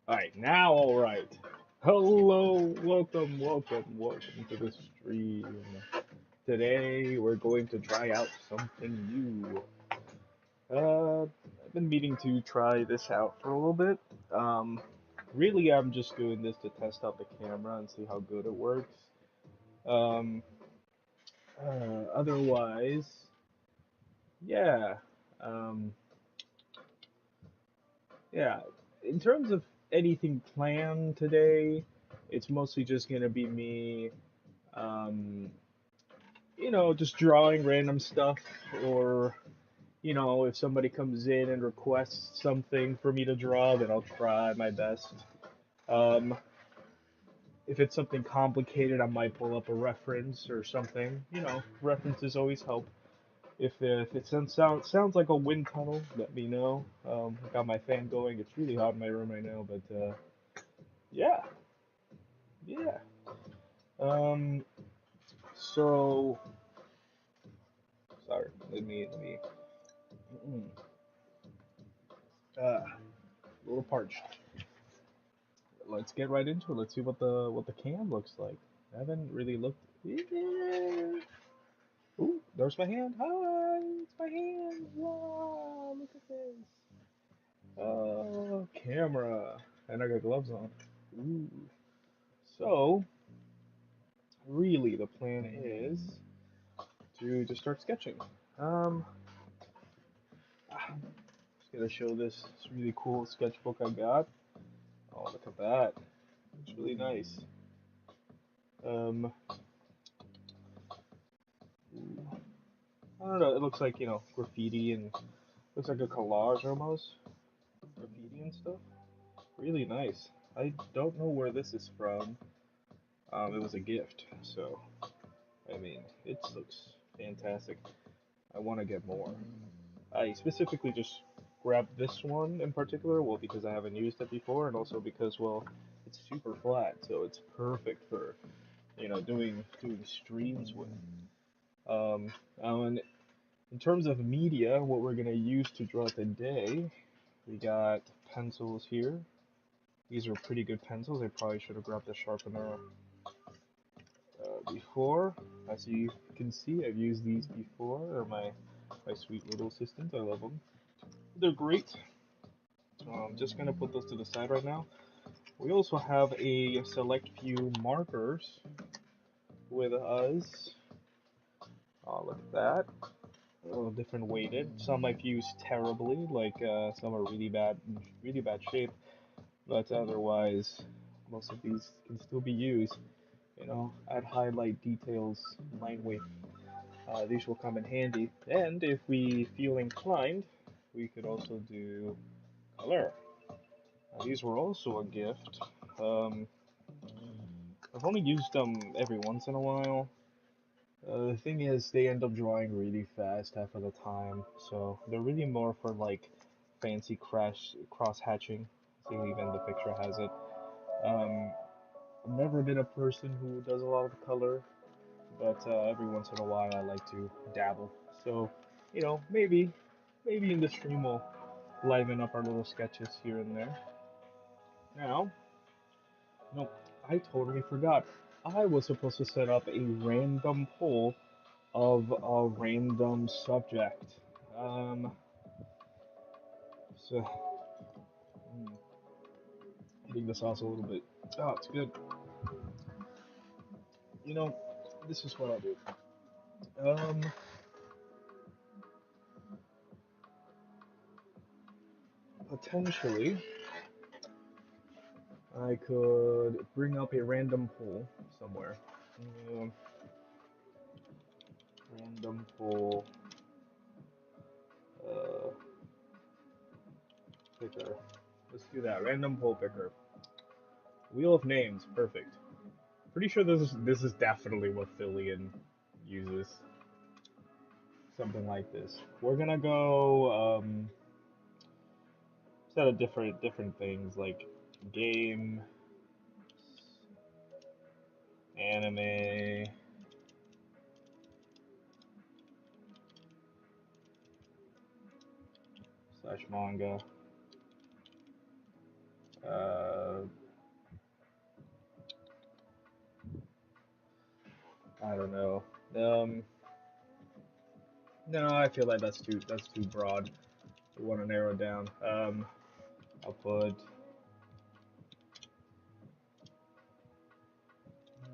Alright, now alright. Hello, welcome to the stream. Today we're going to try out something new. I've been meaning to try this out for a little bit. Um, really, I'm just doing this to test out the camera and see how good it works. Um, Otherwise, yeah. Um, yeah. In terms of anything planned today, it's mostly just gonna be me um, just drawing random stuff, or, if somebody comes in and requests something for me to draw, then I'll try my best. Um, if it's something complicated, I might pull up a reference or something. References always help. If it sounds like a wind tunnel, let me know. I got my fan going. It's really hot in my room right now, but yeah, yeah. Um, so sorry. Let me. A little parched. Let's get right into it. Let's see what the cam looks like. I haven't really looked. Yeah. Ooh, there's my hand. Hi, it's my hand. Wow, look at this. Oh, camera. And I got gloves on. Ooh. So, really, the plan is to just start sketching. Um, just gonna show this really cool sketchbook I got. Oh, look at that. It's really nice. Um, I don't know. It looks like, graffiti, and looks like a collage almost. Graffiti and stuff. Really nice. I don't know where this is from. It was a gift, so I mean, it looks fantastic. I want to get more. I specifically just grabbed this one in particular, well, because I haven't used it before, and also because, well, it's super flat, so it's perfect for, doing streams with. And in terms of media, what we're gonna use to draw today, we got pencils here. These are pretty good pencils. I probably should have grabbed a sharpener before. As you can see, I've used these before. They're my sweet little assistants. I love them. They're great. I'm just gonna put those to the side right now. We also have a select few markers with us. Oh, look at that. A little different weighted. Some I've used terribly, like some are really bad shape. But otherwise, most of these can still be used. Add highlight details, line weight. These will come in handy. And if we feel inclined, we could also do color. These were also a gift. Um, I've only used them every once in a while. The thing is, they end up drying really fast half of the time, so they're really more for like fancy cross hatching. See, even the picture has it. Um, I've never been a person who does a lot of color, but every once in a while I like to dabble. So, maybe in the stream we'll liven up our little sketches here and there. Now, no, I totally forgot. I was supposed to set up a random poll of a random subject. Um, so, eating the sauce a little bit. Oh, it's good. You know, this is what I'll do. Um, Potentially, I could bring up a random poll somewhere. Um, Random poll uh, picker. Let's do that. Random poll picker. Wheel of names. Perfect. Pretty sure this is definitely what Phillian uses. Something like this. We're gonna go set of different things like game, anime, slash manga. I don't know. Um, no, I feel like that's too broad. We want to narrow it down. I'll put.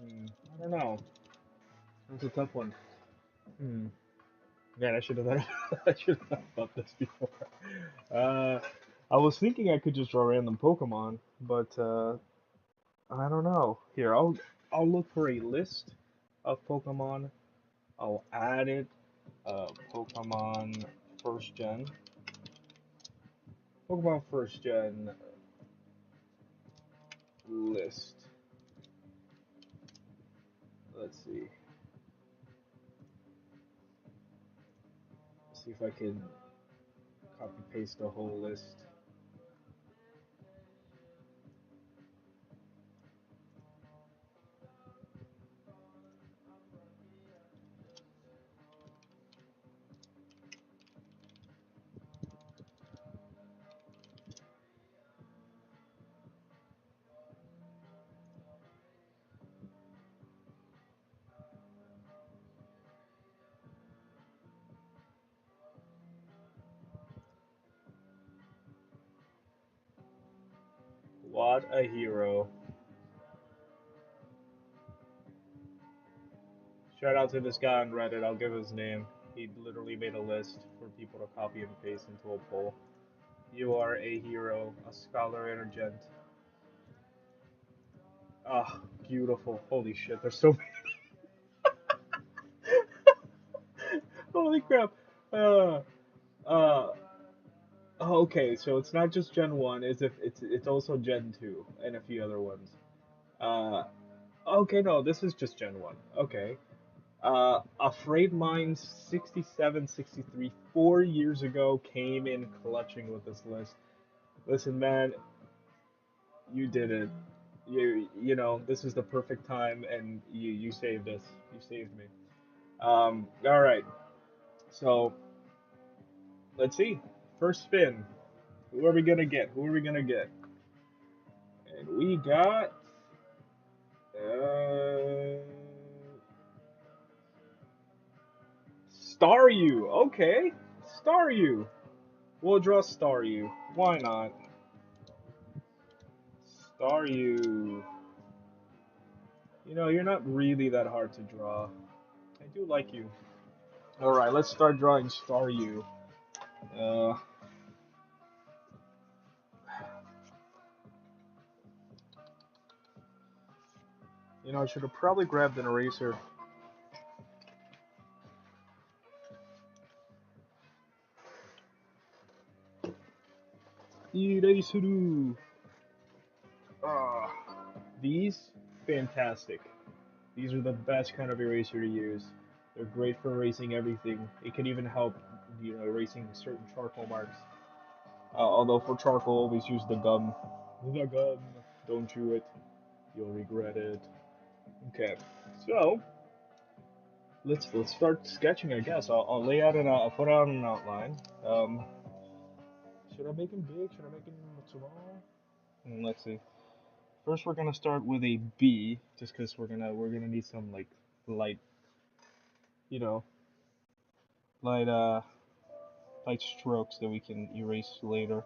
I don't know. That's a tough one. Hmm. Man, I should have thought. I should have thought about this before. Uh, I was thinking I could just draw random Pokemon, but I don't know. Here, I'll look for a list of Pokemon. I'll add it. Pokemon first gen. Pokemon first gen list. Let's see. See if I can copy paste the whole list. What a hero. Shout out to this guy on Reddit. I'll give his name. He literally made a list for people to copy and paste into a poll. You are a hero, a scholar, and a gent. Ah, beautiful. Holy shit, there's so many. Holy crap. Uh, uh, okay, so it's not just Gen 1, it's also Gen 2 and a few other ones. Uh, okay, no, this is just Gen 1. Okay. Afraid Minds 67, 63, 4 years ago came in clutching with this list. Listen, man, you did it. You know, this is the perfect time, and you saved us. You saved me. All right. So let's see. First spin. Who are we gonna get? Who are we gonna get? And we got uh, Staryu. Okay, Staryu. We'll draw Staryu. Why not? Staryu. You know, you're not really that hard to draw. I do like you. All right, let's start drawing Staryu. Uh, you know, I should have probably grabbed an eraser. Eraser. Ah, these fantastic. These are the best kind of eraser to use. They're great for erasing everything. It can even help, you know, erasing certain charcoal marks. Although for charcoal, always use the gum. The gum. Don't chew it. You'll regret it. Okay, so let's start sketching. I guess I'll lay out I'll put out an outline. Um, should I make him big? Should I make him small? Let's see. First, we're gonna start with a B, just because we're gonna need some like light, you know, light light strokes that we can erase later.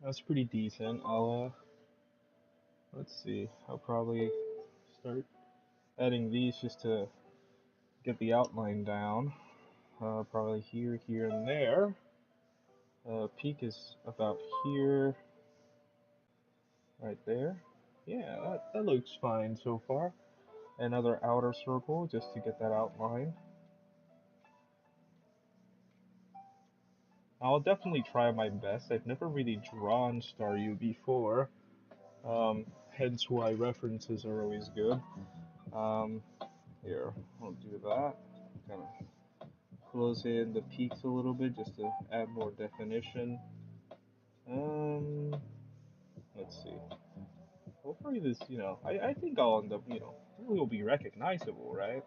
That's pretty decent. Let's see. I'll probably start adding these just to get the outline down. Probably here, here, and there. Peak is about here, right there. Yeah, that looks fine so far. Another outer circle just to get that outline. I'll definitely try my best. I've never really drawn Staryu before, hence why references are always good. Um, Here, we'll do that. Kind of close in the peaks a little bit just to add more definition. Um, let's see. Hopefully this, you know, I think I'll end up, you know, it will be recognizable, right?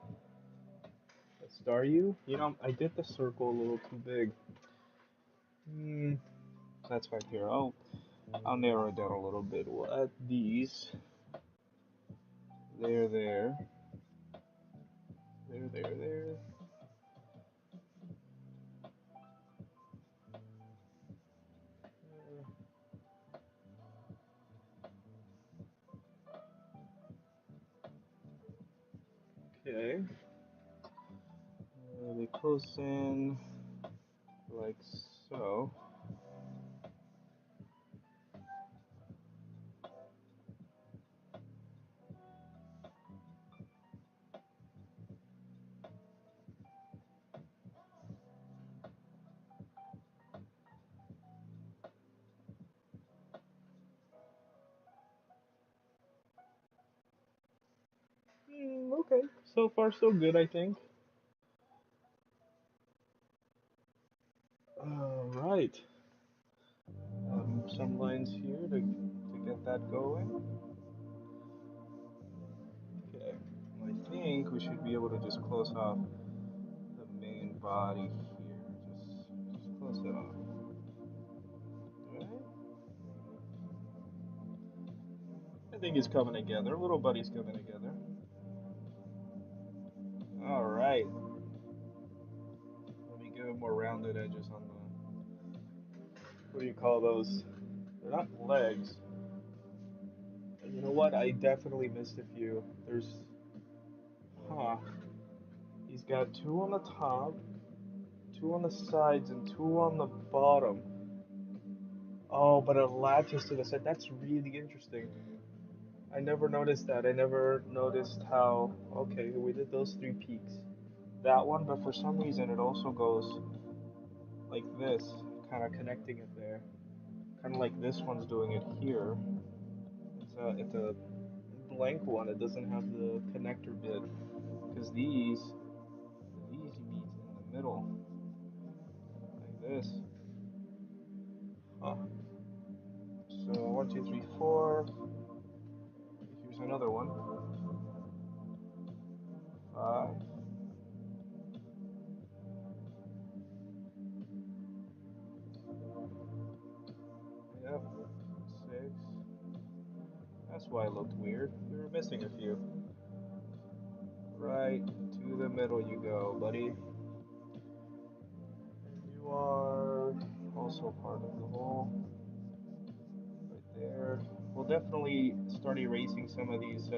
Staryu? You know, I did the circle a little too big. Hmm, that's fine here. I'll narrow it down a little bit. We'll add these. There. There. Okay. They close in like so. Okay. So far, so good, I think. All right. Some lines here to get that going. Okay. I think we should be able to just close off the main body here. Just close it off. Alright. I think it's coming together. Little buddy's coming together. Alright. Let me give more rounded edges on the. What do you call those? They're not legs. You know what? I definitely missed a few. There's. Huh. He's got two on the top, two on the sides, and two on the bottom. Oh, but it latches to the side. That's really interesting. I never noticed that. I never noticed how. Okay, we did those three peaks. That one, but for some reason it also goes like this, kind of connecting it there. Kind of like this one's doing it here. It's a blank one. It doesn't have the connector bit because these meet in the middle like this. Huh. So one, two, three, four. Here's another one. Five. Yep. Six. That's why it looked weird. We were missing a few. Right to the middle you go, buddy. You are also part of the whole. Right there. We'll definitely start erasing some of these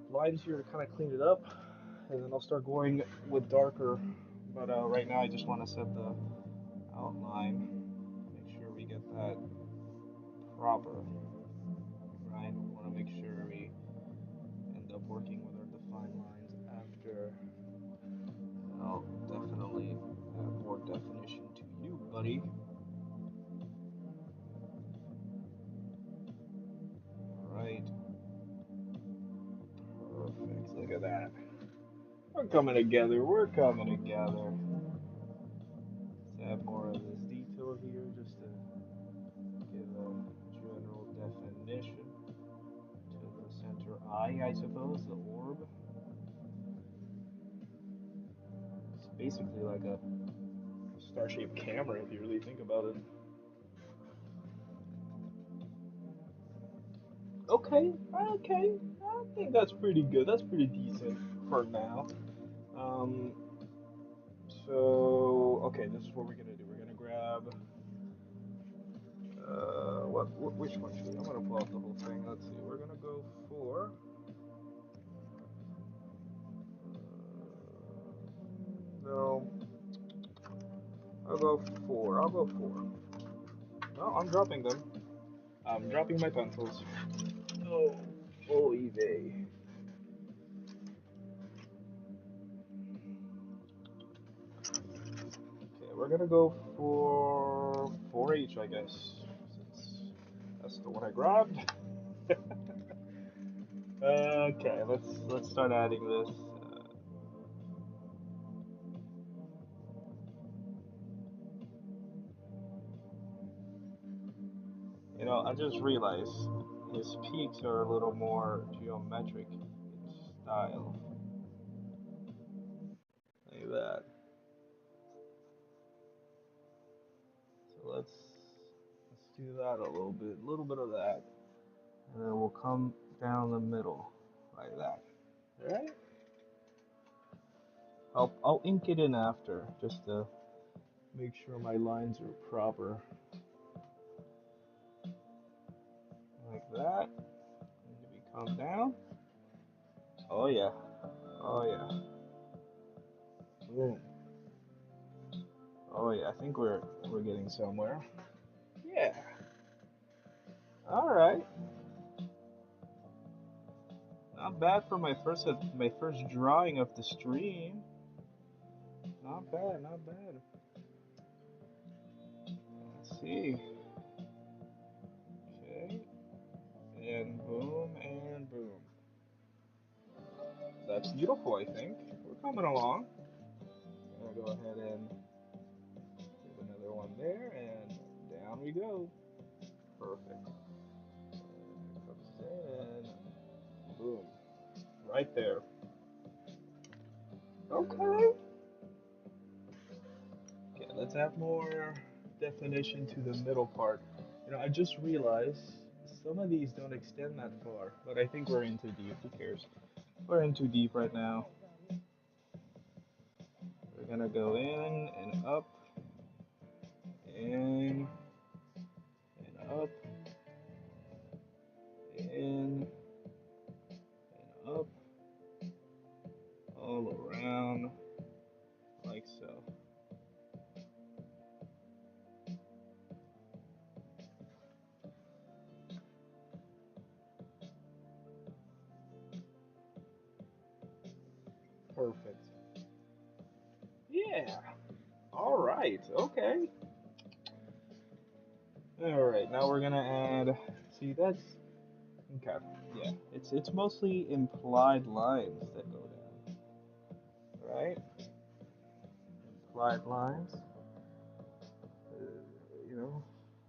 lines here to kind of clean it up, and then I'll start going with darker. But right now, I just want to set the outline. Make sure we get that proper. Right? We want to make sure we end up working with our defined lines after. I'll definitely add more definition to you, buddy. Right. Perfect. Look at that. We're coming together. We're coming together. Let's add more of this detail here just to give a general definition to the center eye, I suppose, the orb. It's basically like a star-shaped camera if you really think about it. Okay, okay. I think that's pretty good. That's pretty decent for now. Um, so okay, this is what we're gonna do. We're gonna grab which one should we? I'm gonna pull out the whole thing. Let's see. We're gonna go for no. I'll go four. I'll go four. No, I'm dropping them. I'm dropping my pencils. Oh, holy day. Okay, we're gonna go for 4H, I guess, since that's the one I grabbed. Okay, let's start adding this. I just realized his peaks are a little more geometric in style, like that. So let's do that a little bit of that, and then we'll come down the middle like that. All right. I'll ink it in after, just to make sure my lines are proper, like that. Maybe calm down. Oh yeah, oh yeah. Boom. Oh yeah, I think we're getting somewhere. Yeah. All right. Not bad for my first drawing of the stream. Not bad, not bad. Let's see. Okay. And boom and boom. That's beautiful, I think. We're coming along. I'm gonna go ahead and put another one there, and down we go. Perfect. And comes in, and boom. Right there. Okay. Okay, let's add more definition to the middle part. I just realized some of these don't extend that far, but I think we're in too deep. Who cares? We're in too deep right now. We're gonna go in and up and up in and up all around like so. Perfect. Yeah. All right. Okay. All right. Now we're gonna add. See, that's okay. Yeah. It's mostly implied lines that go down, right? Implied lines. You know,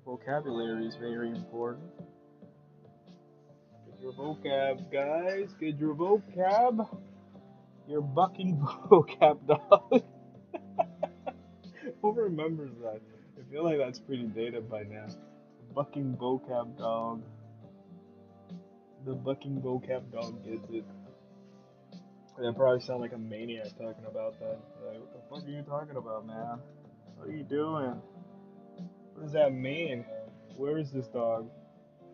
vocabulary is very important. Get your vocab, guys. Get your vocab. Your bucking vocab dog. Who remembers that? I feel like that's pretty dated by now. Bucking vocab dog. The bucking vocab dog gets it. I probably sound like a maniac talking about that. Like, what the fuck are you talking about, man? What are you doing? What does that mean? Where is this dog?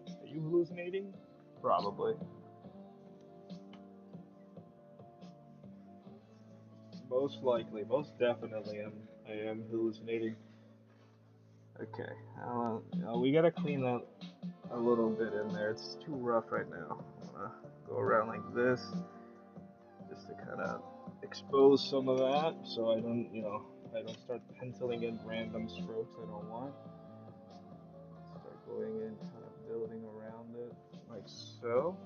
Are you hallucinating? Probably. Most likely, most definitely, I am hallucinating. Okay, we gotta clean that a little bit in there. It's too rough right now. I'm gonna go around like this, just to kind of expose some of that, so I don't start penciling in random strokes I don't want. Start going in, kind of building around it, like so.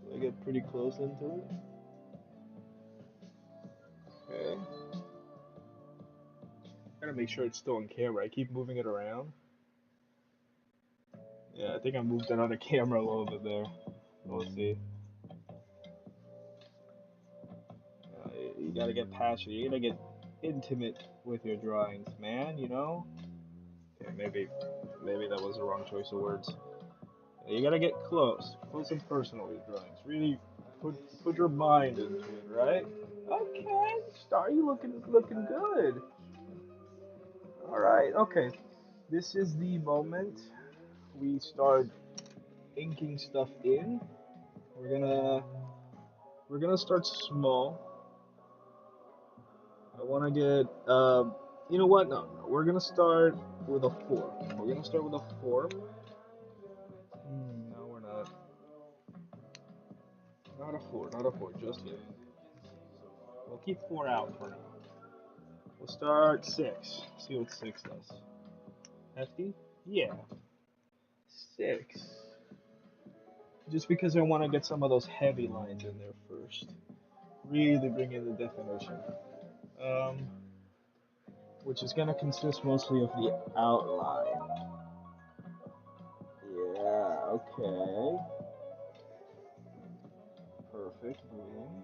So I get pretty close into it. Okay. Gotta make sure it's still on camera. I keep moving it around. Yeah, I think I moved it on the camera a little bit there. We'll see. You gotta get passionate. You gotta get intimate with your drawings, man. Okay, maybe that was the wrong choice of words. You gotta get close and personal with your drawings. Really put your mind into it, right? Okay, Star, you looking good. All right, okay. This is the moment we start inking stuff in. We're gonna we're gonna start small. I want to get you know what? No, we're gonna start with a four. We're gonna start with a four. No, we're not. Not a four. Not a four. Just yet. We'll keep four out for now. We'll start six. See what six does. Hefty? Yeah. Six. Just because I want to get some of those heavy lines in there first. Really bring in the definition. Um, which is gonna consist mostly of the outline. Yeah. Okay. Perfect. Boom.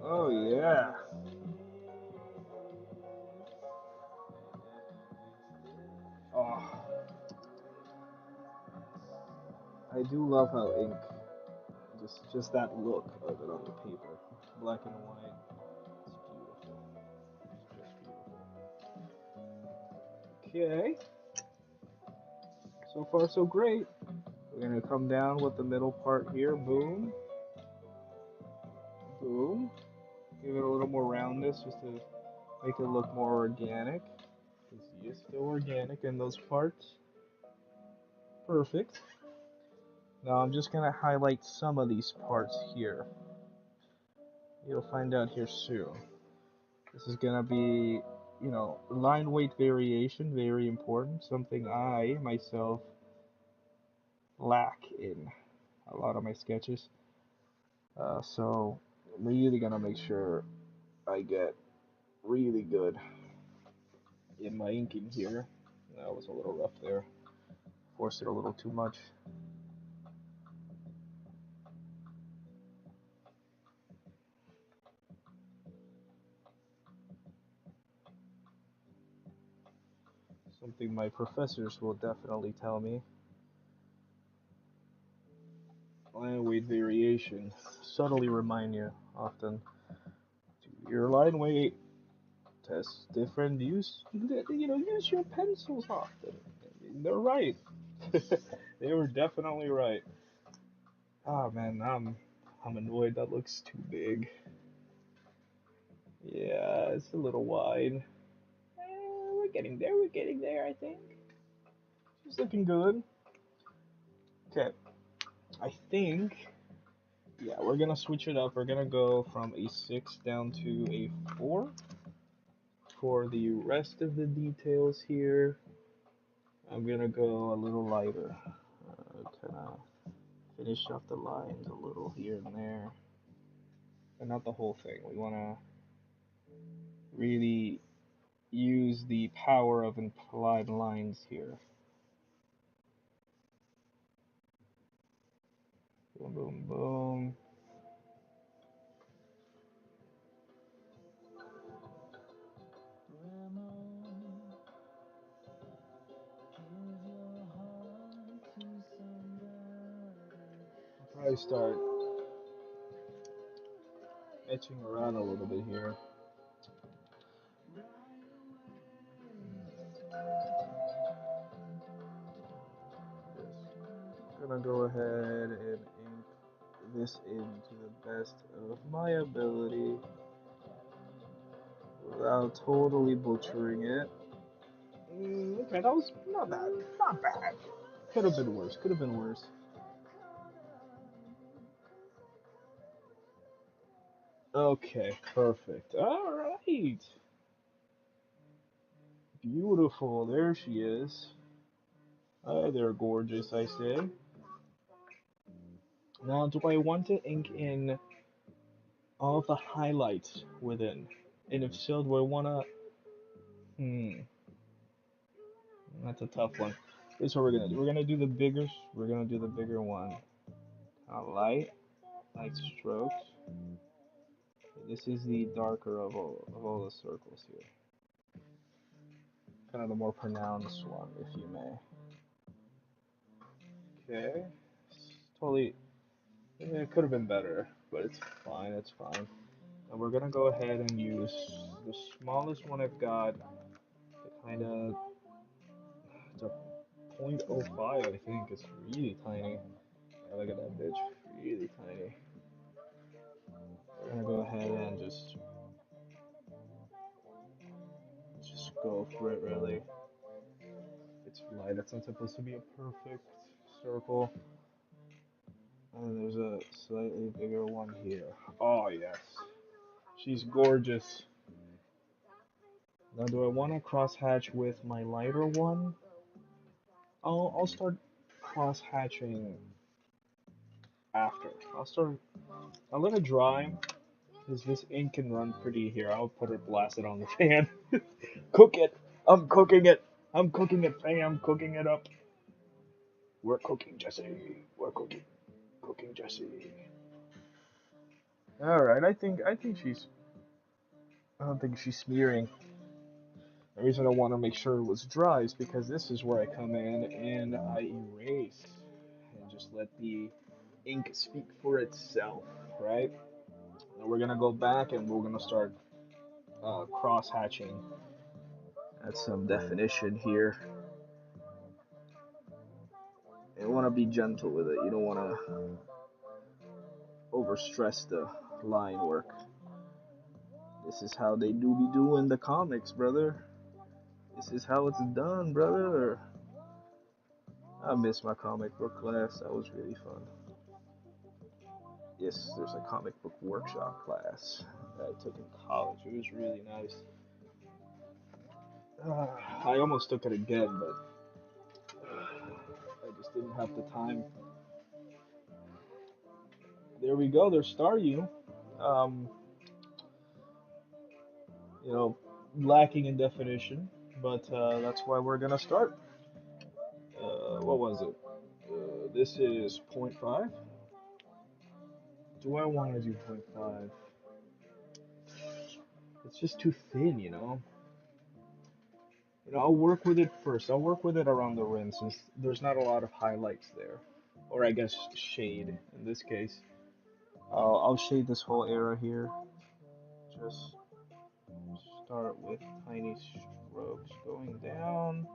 Oh yeah. Oh, I do love how ink just that look of it on the paper, black and white. It's beautiful. It's just beautiful. Okay, so far so great. We're gonna come down with the middle part here. Boom, boom. Give it a little more roundness just to make it look more organic. You can see it's still organic in those parts. Perfect. Now I'm just gonna highlight some of these parts here. You'll find out here soon. This is gonna be, line weight variation, very important. Something I myself lack in a lot of my sketches. So I'm really gonna make sure I get really good in my inking here. That was a little rough there. Forced it a little too much. Something my professors will definitely tell me. Line weight variation. Subtly remind you often. Your line weight test different. Use your pencils often. They're right. They were definitely right. Oh man, I'm annoyed. That looks too big. Yeah, it's a little wide. We're getting there. We're getting there. I think. She's looking good. Okay, I think. Yeah, we're gonna switch it up. We're gonna go from a 6 down to a 4 for the rest of the details here. I'm gonna go a little lighter. Kind of finish off the lines a little here and there, but not the whole thing. We wanna really use the power of implied lines here. Boom, boom, boom. I'll probably start etching around a little bit here. Just gonna go ahead and ink this into the best of my ability without totally butchering it. Okay, that was not bad. Not bad. Could have been worse. Could have been worse. Okay, perfect. All right. Beautiful. There she is. Hi there, gorgeous, I say. Now, do I want to ink in all of the highlights within? And if so, do I want to... That's a tough one. Here's what we're going to do. We're going to do the bigger... We're going to do the bigger one. Light strokes. This is the darker of all the circles here. Kind of the more pronounced one, if you may. Okay. Totally... Yeah, it could have been better, but it's fine, it's fine. And we're gonna go ahead and use the smallest one I've got, the kind of, it's a 0.05, I think. It's really tiny. Yeah, look at that bitch, really tiny. We're gonna go ahead and just go for it, really. It's light, it's not supposed to be a perfect circle. And there's a slightly bigger one here. Oh, yes. She's gorgeous. Now, do I want to cross hatch with my lighter one? I'll start cross hatching after. I'll let it dry, because this ink can run pretty here. I'll put it blasted on the fan. Cook it! I'm cooking it! I'm cooking it, fam! Cooking it up! We're cooking, Jesse. We're cooking. Cooking, Jesse. Alright, I think she's... I don't think she's smearing. The reason I want to make sure it was dry is because this is where I come in and I erase and just let the ink speak for itself, right? Now we're gonna go back and we're gonna start cross hatching at some definition here. You want to be gentle with it. You don't want to overstress the line work. This is how they do be doing the comics, brother. This is how it's done, brother. I miss my comic book class. That was really fun. Yes, there's a comic book workshop class that I took in college. It was really nice. I almost took it again, but I just didn't have the time. There we go. There's Staryu. Um, you know, lacking in definition, but that's why we're gonna start. What was it? This is zero point 0.5. Do I want to do 0.5? It's just too thin, you know. I'll work with it first. I'll work with it around the rim since there's not a lot of highlights there, or I guess shade in this case. I'll shade this whole area here. Just start with tiny strokes going down,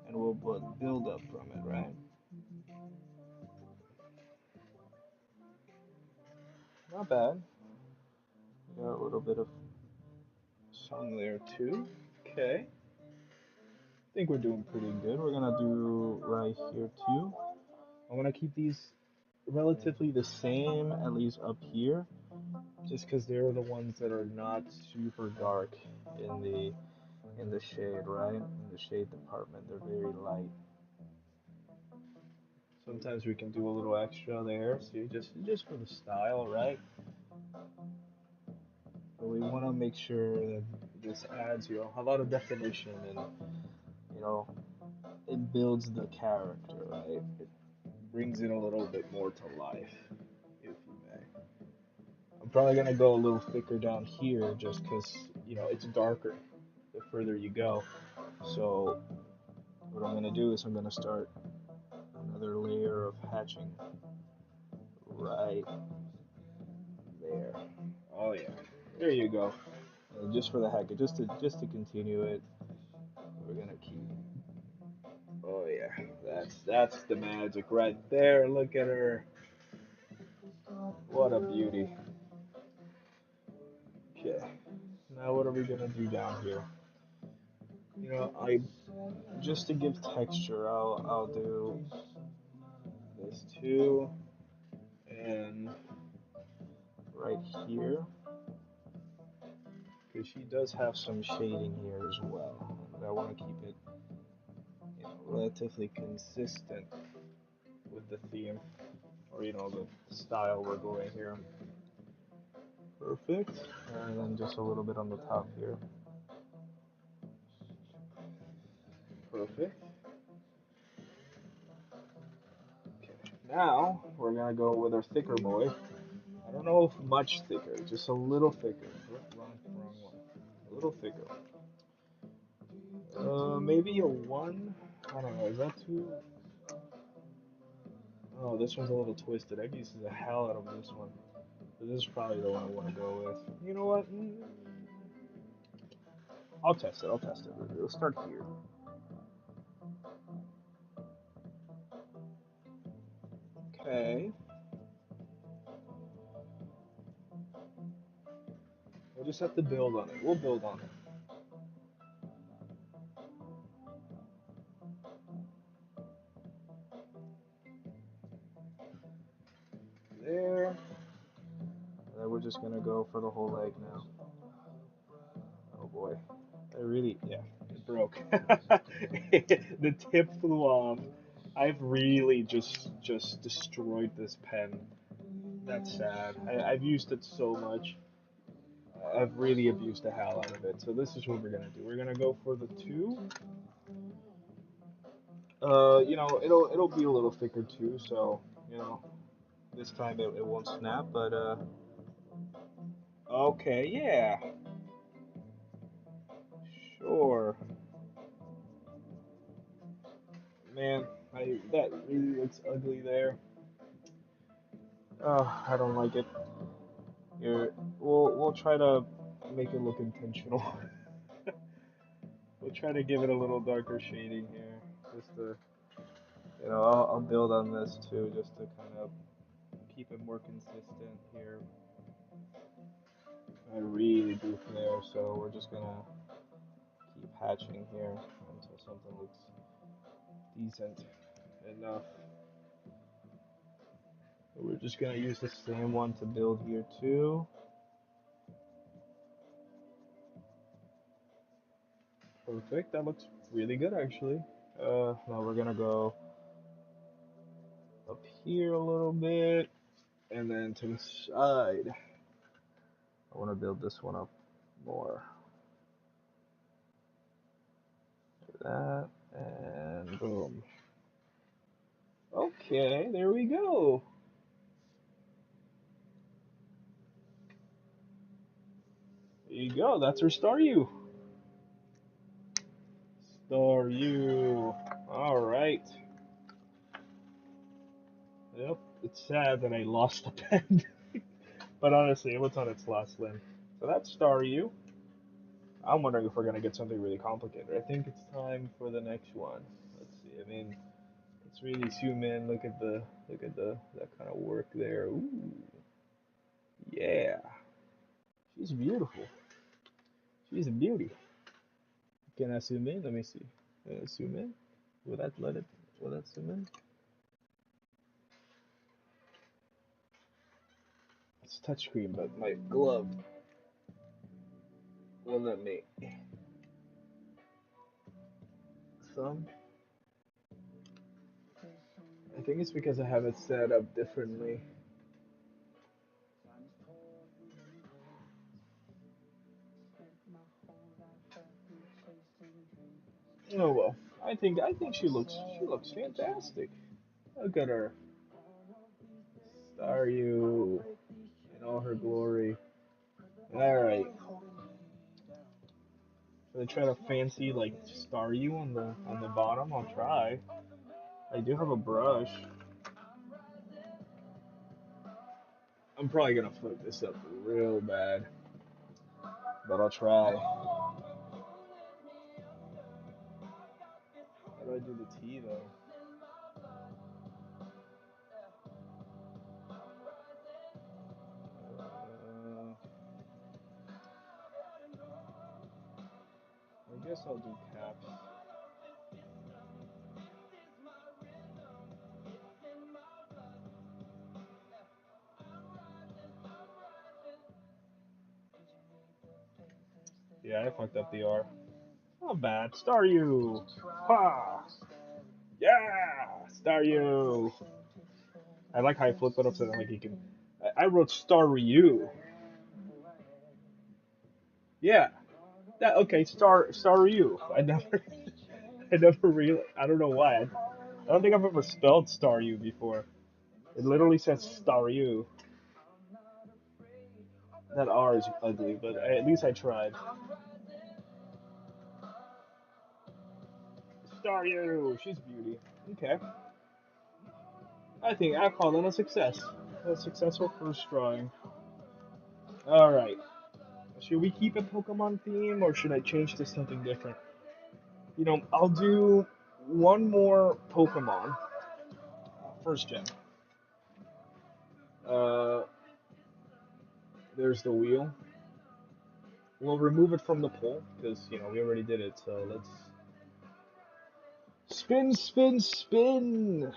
and we'll build up from it, right? Not bad. Got a little bit of sun there too. Okay. I think we're doing pretty good. We're gonna do right here too. I'm gonna keep these relatively the same, at least up here, just because they're the ones that are not super dark in the shade, right? In the shade department, they're very light. Sometimes we can do a little extra there, see, just for the style, right? But we want to make sure that this adds, a lot of definition and you know it builds the character, right? It brings it a little bit more to life, if you may. I'm probably gonna go a little thicker down here just because it's darker the further you go. So what I'm gonna do is I'm gonna start another layer of hatching right there. Oh yeah, there you go. And just for the heck of just to continue it, we're gonna keep. Oh yeah, that's the magic right there. Look at her. What a beauty. Okay. Now what are we gonna do down here? I just to give texture, I'll do this too, and right here, because she does have some shading here as well. But I want to keep it, relatively consistent with the theme, or the style we're going here. Perfect, and then just a little bit on the top here. Perfect. Okay. Now we're gonna go with our thicker boy. I don't know if much thicker, just a little thicker. Wrong one. A little thicker. Maybe a one. I don't know. Is that too? Oh, this one's a little twisted. I'd use the hell out of this one. But this is probably the one I want to go with. You know what? I'll test it. I'll test it. We'll start here. Okay. We'll just have to build on it. We'll build on it. There. And then we're just gonna go for the whole leg now. Oh boy. Yeah, it broke. The tip flew off. I've really just destroyed this pen. That's sad. I've used it so much. I've really abused the hell out of it. So this is what we're gonna do. We're gonna go for the two. It'll be a little thicker too. So this time it won't snap. But okay, yeah, sure, man. That really looks ugly there. I don't like it. Here, we'll try to make it look intentional. We'll try to give it a little darker shading here, just to, I'll build on this too, just to kind of keep it more consistent here. I really do flare, so we're just gonna keep hatching here until something looks decent enough. We're just gonna use the same one to build here too. Perfect, that looks really good actually. Now we're gonna go up here a little bit, and then to the side. I want to build this one up more. Like that, and boom. Okay, there we go. There you go, that's our Staryu. Staryu. Alright. Yep, it's sad that I lost the pen. But honestly, it was on its last limb. So that's Staryu. I'm wondering if we're gonna get something really complicated. I think it's time for the next one. Let's see. I mean, let's really zoom in. Look at the that kind of work there. Ooh, yeah. She's beautiful. She's a beauty. Can I zoom in? Let me see. Zoom in. Will that let it? Will that zoom in? It's touchscreen, but my glove won't let me. Thumb. I think it's because I have it set up differently. Oh well. I think she looks fantastic. Look at her. Staryu in all her glory. Alright. Should I try to fancy like Staryu on the bottom? I'll try. I do have a brush. I'm probably gonna flip this up real bad, but I'll try. How do I do the T though? I guess I'll do caps. Yeah, I fucked up the R. Not bad. Staryu! Ha! Yeah! Staryu! I like how I flip it up so that like you can. I wrote Staryu. Yeah. That okay. Staryu. I never I never real. I don't know why. I don't think I've ever spelled Staryu before. It literally says Staryu. That R is ugly, but at least I tried. Staryu. She's beauty. Okay. I think I call that a success. A successful first drawing. All right. Should we keep a Pokemon theme or should I change to something different? I'll do one more Pokemon. First gen. Uh, there's the wheel. We'll remove it from the poll because we already did it. So let's spin, spin, spin.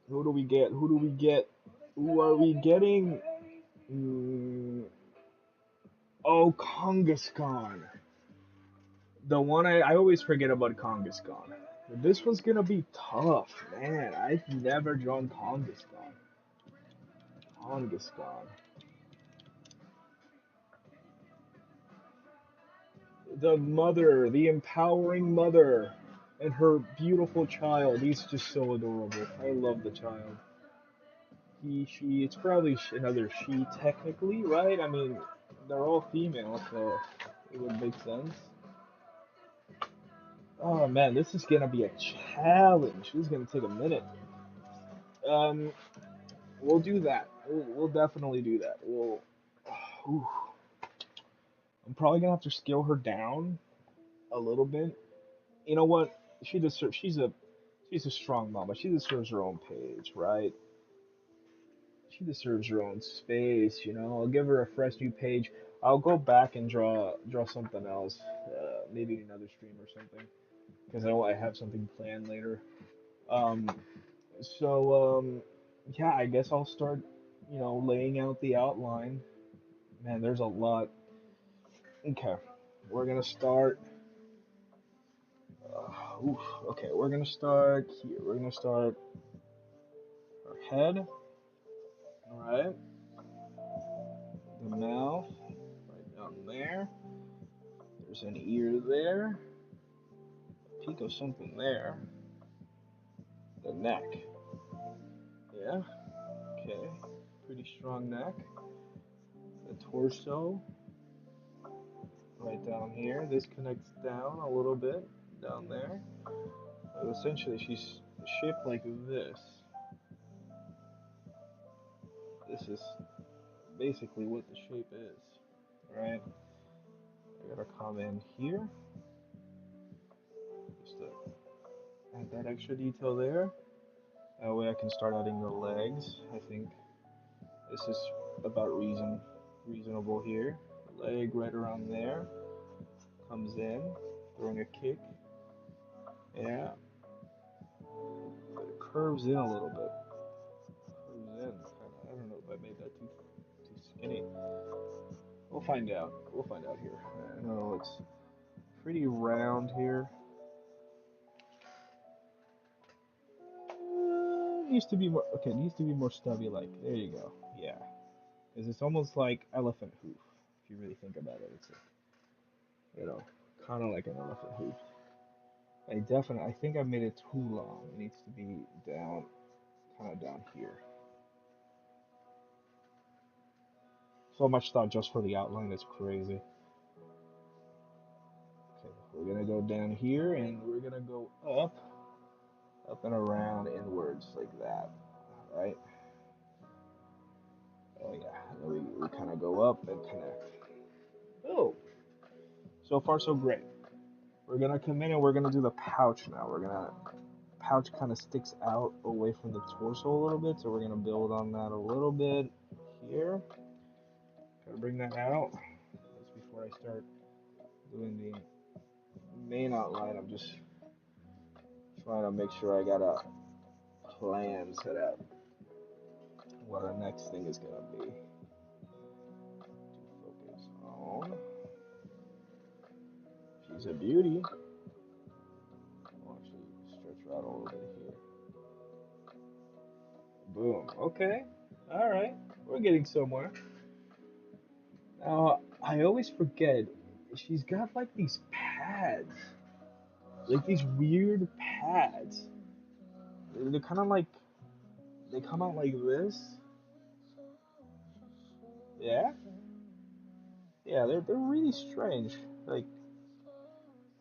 Who do we get? Who do we get? Who are we getting? Oh, Kangaskhan. The one I always forget about Kangaskhan. This one's gonna be tough, man. I've never drawn Kangaskhan. Kangaskhan. The mother, the empowering mother, and her beautiful child. He's just so adorable. I love the child. He, she. It's probably another she, technically, right? I mean, they're all female, so it would make sense. Oh man, this is gonna be a challenge. This is gonna take a minute. Um, we'll do that. We'll definitely do that. Ooh, I'm probably gonna have to scale her down a little bit. You know what? She deserves. She's a strong mama. She deserves her own page, right? She deserves her own space. I'll give her a fresh new page. I'll go back and draw something else, maybe another stream or something, because I have something planned later. Um, yeah, I guess I'll start, laying out the outline. Man, there's a lot. Okay, we're gonna start. Oof, okay, we're gonna start here. We're gonna start our head. All right, the mouth right down there. There's an ear there. A peak of something there. The neck. Yeah. Okay. Pretty strong neck. The torso. Right down here. This connects down a little bit. Down there. But essentially, she's shaped like this. This is basically what the shape is. Alright. I gotta come in here. Just to add that extra detail there. That way I can start adding the legs. I think this is about reasonable here. Leg right around there. Comes in, throwing a kick. Yeah. But it curves in a little bit. Curves in, kinda. I don't know if I made that too skinny. We'll find out. We'll find out here. I don't know. It's pretty round here. Needs to be more. Okay, it needs to be more stubby. Like there you go. Yeah, because it's almost like elephant hoof. If you really think about it, it's like, kind of like an elephant hoof. I think I made it too long. It needs to be down, kind of down here. So much thought just for the outline. It's crazy. Okay, we're gonna go down here and we're gonna go up and around inwards like that. All right. Oh yeah. And then we kind of go up and connect. Oh, so far so great. We're gonna come in and we're gonna do the pouch now. Pouch kind of sticks out away from the torso a little bit, so we're gonna build on that a little bit here. Gotta bring that out. That's before I start doing the main outline. I'm just trying to make sure I got a plan set up. What our next thing is gonna be. To focus on. She's a beauty. I'll actually stretch her out a little bit here. Boom. Okay. All right. We're getting somewhere. Now, I always forget, she's got like these pads, like these weird pads. They're kind of like, they come out like this. Yeah? Yeah, they're really strange. Like,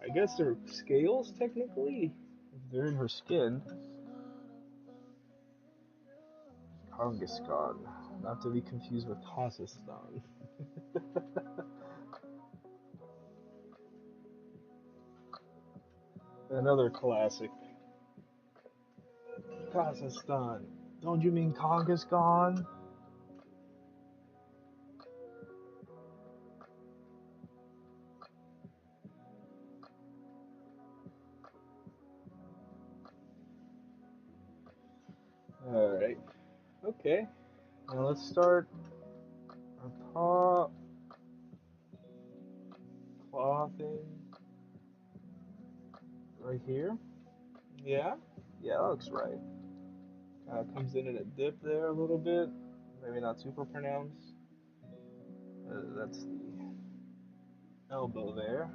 I guess they're scales technically, if they're in her skin. Kangaskhan, not to be confused with Kazakhstan. Another classic. Kazakhstan. Don't you mean Kangaskhan? Alright. Okay. Now let's start our claw thing right here. Yeah? Yeah, that looks right. Comes in a dip there a little bit. Maybe not super pronounced. That's the elbow there.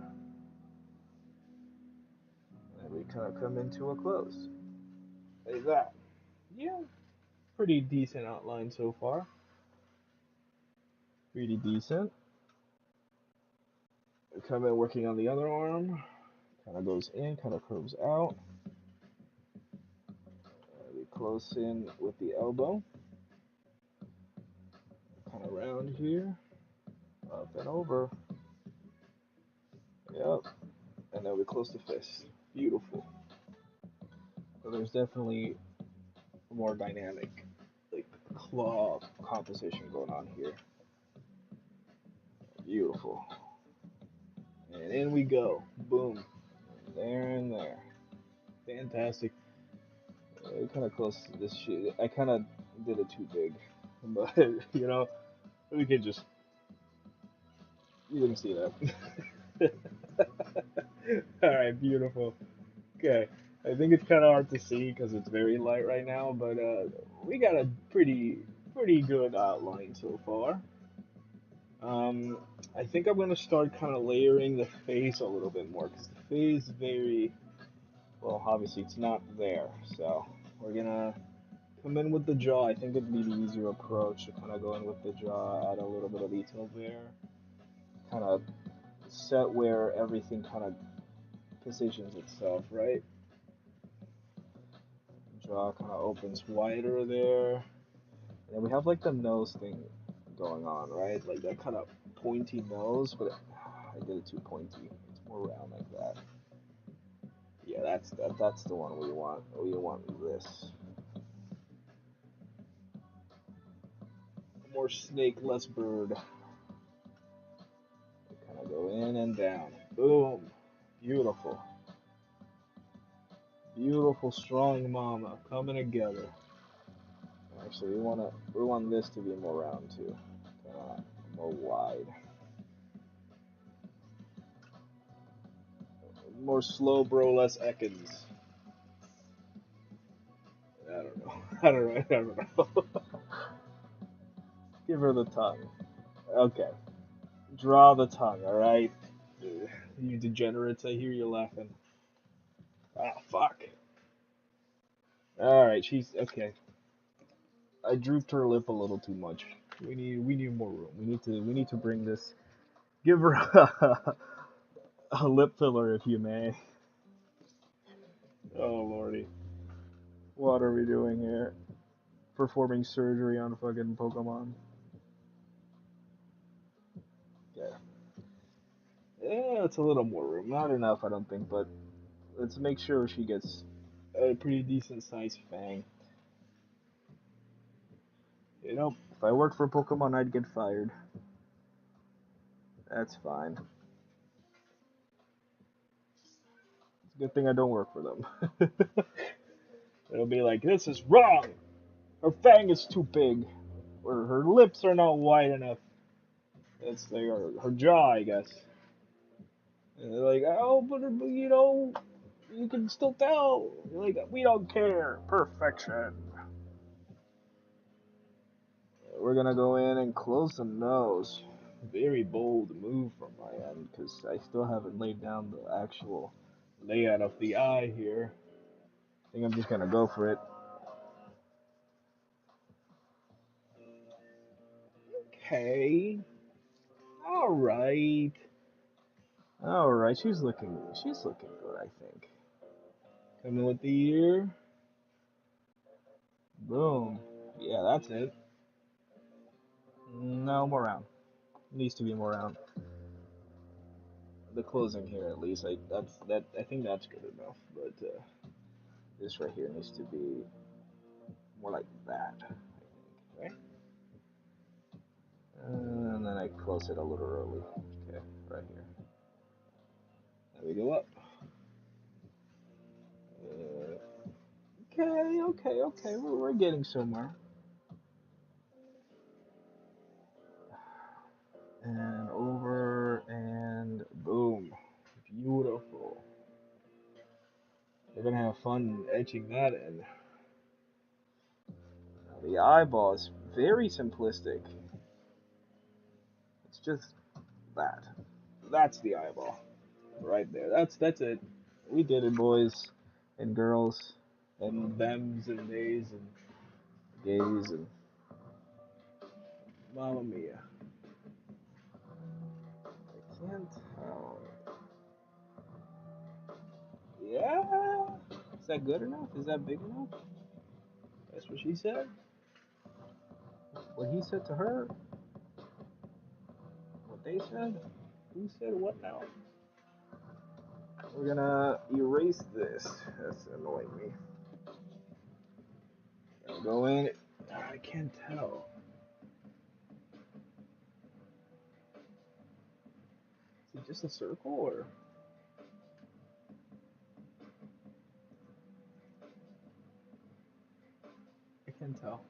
And we kind of come into a close. Like that. Yeah, pretty decent outline so far. Pretty decent. We come in working on the other arm. Kind of goes in, kind of curves out. We close in with the elbow. around here, up and over. Yep, and then we close the fist. Beautiful. So there's definitely more dynamic, like claw composition going on here. Beautiful. And in we go. Boom. There and there. Fantastic. Kind of close to this shit. I kind of did it too big, but you know, we could just. You didn't see that. All right, beautiful. Okay, I think it's kind of hard to see because it's very light right now, but we got a pretty good outline so far. Um, I think I'm gonna start kind of layering the face a little bit more because the face very well. Obviously, it's not there, so we're gonna come in with the jaw. I think it'd be the easier approach to kind of go in with the jaw, add a little bit of detail there, kind of set where everything kind of positions itself, right? Jaw kind of opens wider there. And then we have like the nose thing going on, right? Like that kind of pointy nose, but I did it too pointy. It's more round like that. Yeah, that's the one we want. We want this. More snake, less bird. Kind of go in and down. Boom. Beautiful. Beautiful, strong mama coming together. Actually, we want this to be more round too, more wide, more slow, bro, less Ekans. I don't know. I don't know. I don't know. Give her the tongue. Okay. Draw the tongue. All right. You degenerates. I hear you laughing. Ah, fuck. All right. She's okay. I drooped her lip a little too much. We need more room. We need to bring this. Give her a lip filler if you may. Oh lordy. What are we doing here? Performing surgery on fucking Pokemon. Yeah. Yeah, it's a little more room. Not enough, I don't think, but let's make sure she gets a pretty decent sized fang. You know, if I worked for Pokemon, I'd get fired. That's fine. It's a good thing I don't work for them. It'll be like, this is wrong! Her fang is too big. Or her lips are not wide enough. That's like her jaw, I guess. And they're like, oh, but you know, you can still tell. Like, we don't care. Perfection. We're gonna go in and close the nose. Very bold move from my end because I still haven't laid down the actual layout of the eye here. I think I'm just gonna go for it. Okay. All right. All right. She's looking good. I think. Coming with the ear. Boom. Yeah, that's it. No more round. Needs to be more round. The closing here, at least. I think that's good enough. But this right here needs to be more like that. I think, right? And then I close it a little early. Okay, right here. Then we go up. Okay. We're getting somewhere. And over and boom. Beautiful. We're gonna have fun etching that in. The eyeball is very simplistic. It's just that. That's the eyeball. Right there. That's it. We did it, boys and girls and thems and days and gays and mamma mia. I can't tell. Yeah. Is that good enough? Is that big enough? That's what she said. What he said to her. they said? Who said what now? We're gonna erase this. That's annoying me. Gonna go in. I can't tell. Is it just a circle or? I can't tell.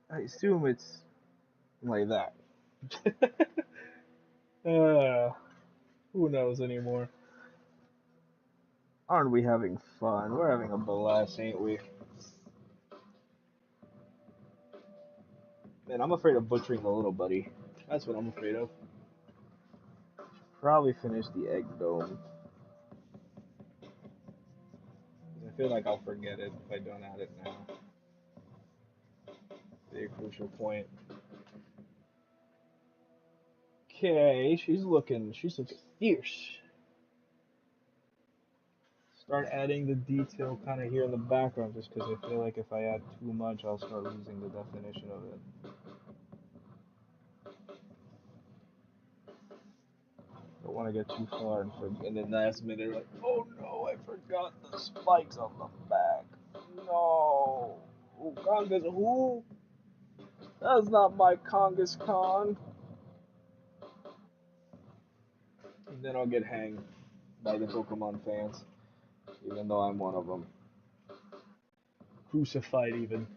I assume it's like that. uh, who knows anymore? Aren't we having fun? We're having a blast, ain't we? Man, I'm afraid of butchering the little buddy. That's what I'm afraid of. Probably finish the egg dome. I feel like I'll forget it if I don't add it now. Very crucial point. Okay, she's looking fierce. Start adding the detail kind of here in the background just because I feel like if I add too much, I'll start losing the definition of it. Don't want to get too far and forget. And then last minute, like, oh no, I forgot the spikes on the back. No. Kangas who? That's not my Kangaskhan. And then I'll get hanged by the Pokemon fans, even though I'm one of them. Crucified even.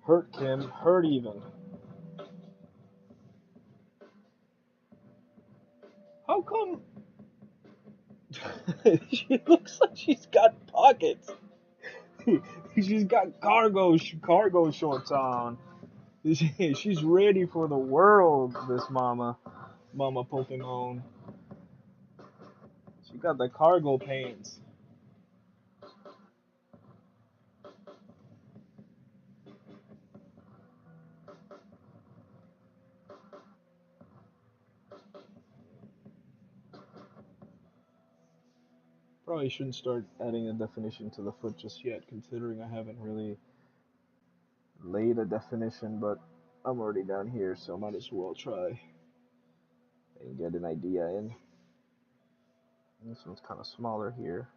Hurt Kim, hurt even. How come? She looks like she's got pockets. She's got cargo shorts on. She's ready for the world. This mama Pokemon. She got the cargo pants. Probably shouldn't start adding a definition to the foot just yet, considering I haven't really laid a definition, but I'm already down here, so might as well try and get an idea in. This one's kind of smaller here.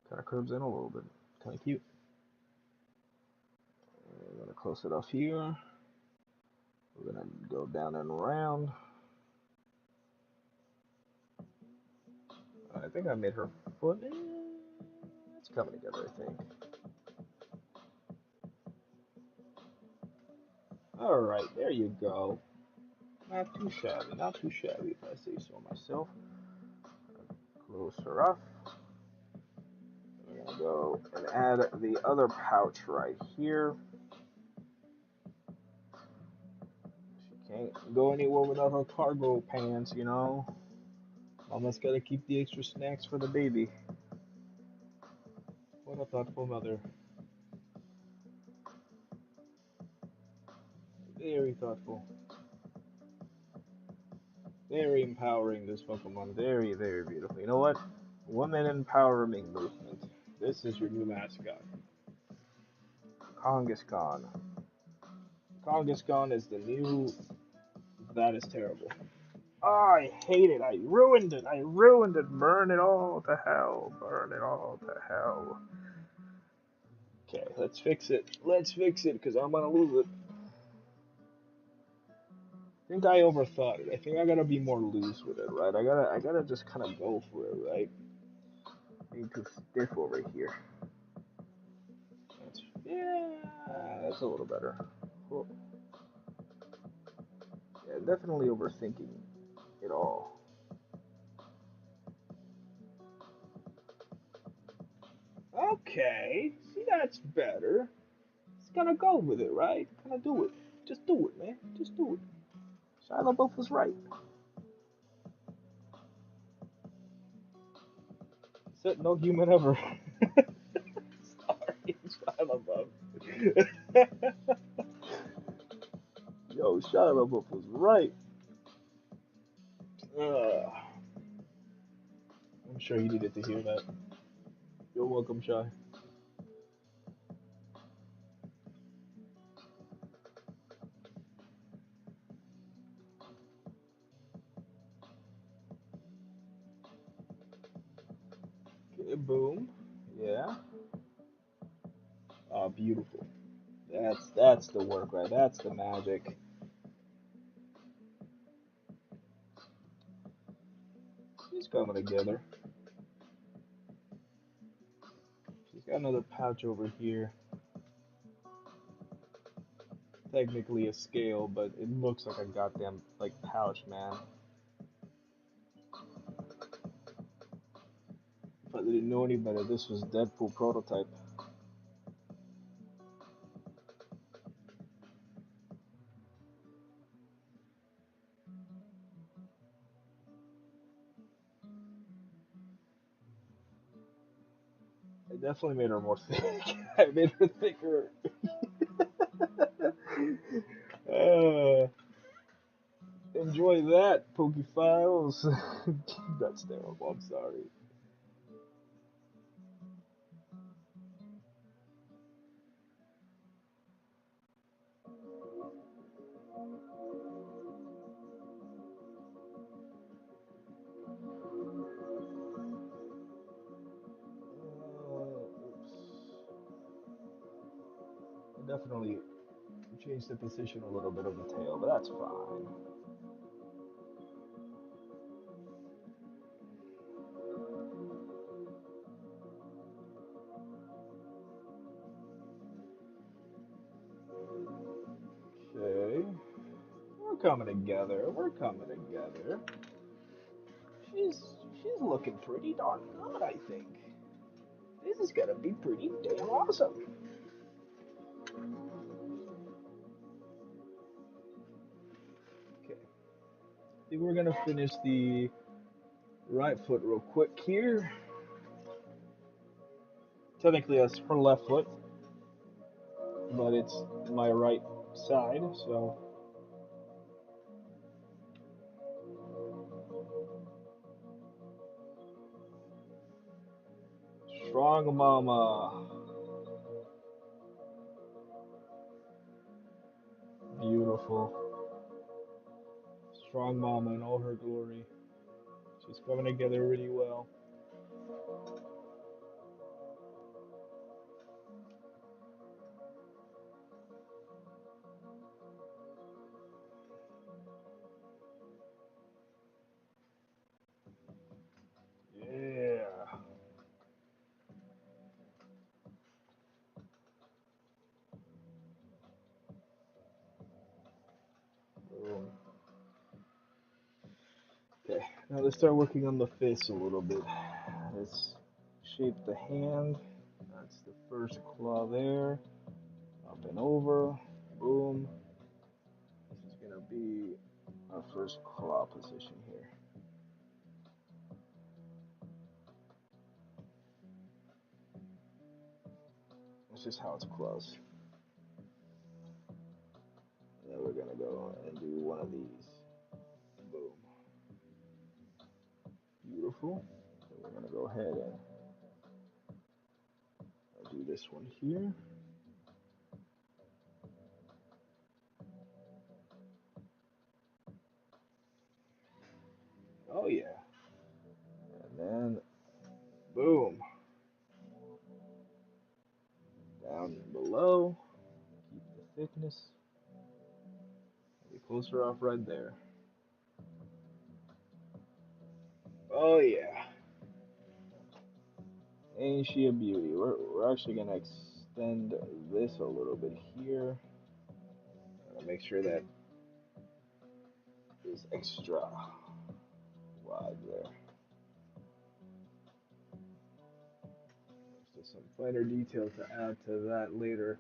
Kind of curves in a little bit. Kind of cute. I'm gonna close it off here. We're gonna go down and around. I think I made her foot. It's coming together, I think. Alright, there you go. Not too shabby, not too shabby if I say so myself. Close her up. We're gonna go and add the other pouch right here. She can't go anywhere without her cargo pants, you know. Mama's gotta keep the extra snacks for the baby. What a thoughtful mother. Very thoughtful. Very empowering, this Pokemon. Very, very beautiful. You know what? Woman empowerment movement. This is your new mascot. Kangaskhan. Kangaskhan is the new. That is terrible. Oh, I hate it. I ruined it. I ruined it. Burn it all to hell. Burn it all to hell. Okay, let's fix it. Let's fix it, because I'm gonna lose it. I think I overthought it. I think I gotta be more loose with it, right? I gotta just kind of go for it, right? Being too stiff over here. Yeah, that's a little better. Cool. Yeah, definitely overthinking it all. Okay, see, that's better. Just gotta go with it, right? Gotta do it. Just do it, man. Just do it. Shia LaBeouf was right. Said no human ever. Sorry, Shia LaBeouf. Yo, Shia LaBeouf was right. Uh, I'm sure he needed to hear that. You're welcome, Shy. Okay, boom. Yeah. Oh, beautiful. That's the work, right? That's the magic. She's coming together. She's got another pouch over here. Technically a scale, but it looks like a goddamn like pouch, man. If I didn't know any better, this was Deadpool prototype. I definitely made her more thick. I made her thicker. uh, enjoy that, Pokey Files. That's terrible. I'm sorry. I definitely changed the position a little bit of the tail, but that's fine. Okay. We're coming together. We're coming together. She's she's looking pretty darn good, I think. This is gonna be pretty damn awesome. Okay. I think we're gonna finish the right foot real quick here. Technically that's her left foot, but it's my right side, so strong mama. Beautiful. Strong mama in all her glory. She's coming together really well. Yeah. Boom. Okay, now let's start working on the face a little bit. Let's shape the hand. That's the first claw there. Up and over. Boom. This is gonna be our first claw position here. This is how it's close. And then we're gonna go and do one of these. Boom. Beautiful. So we're gonna go ahead and do this one here. Oh yeah. And then boom. Down below. Keep the thickness. We close her off right there. Oh yeah. Ain't she a beauty? We're actually gonna extend this a little bit here. Make sure that is extra wide there. There's just some finer details to add to that later.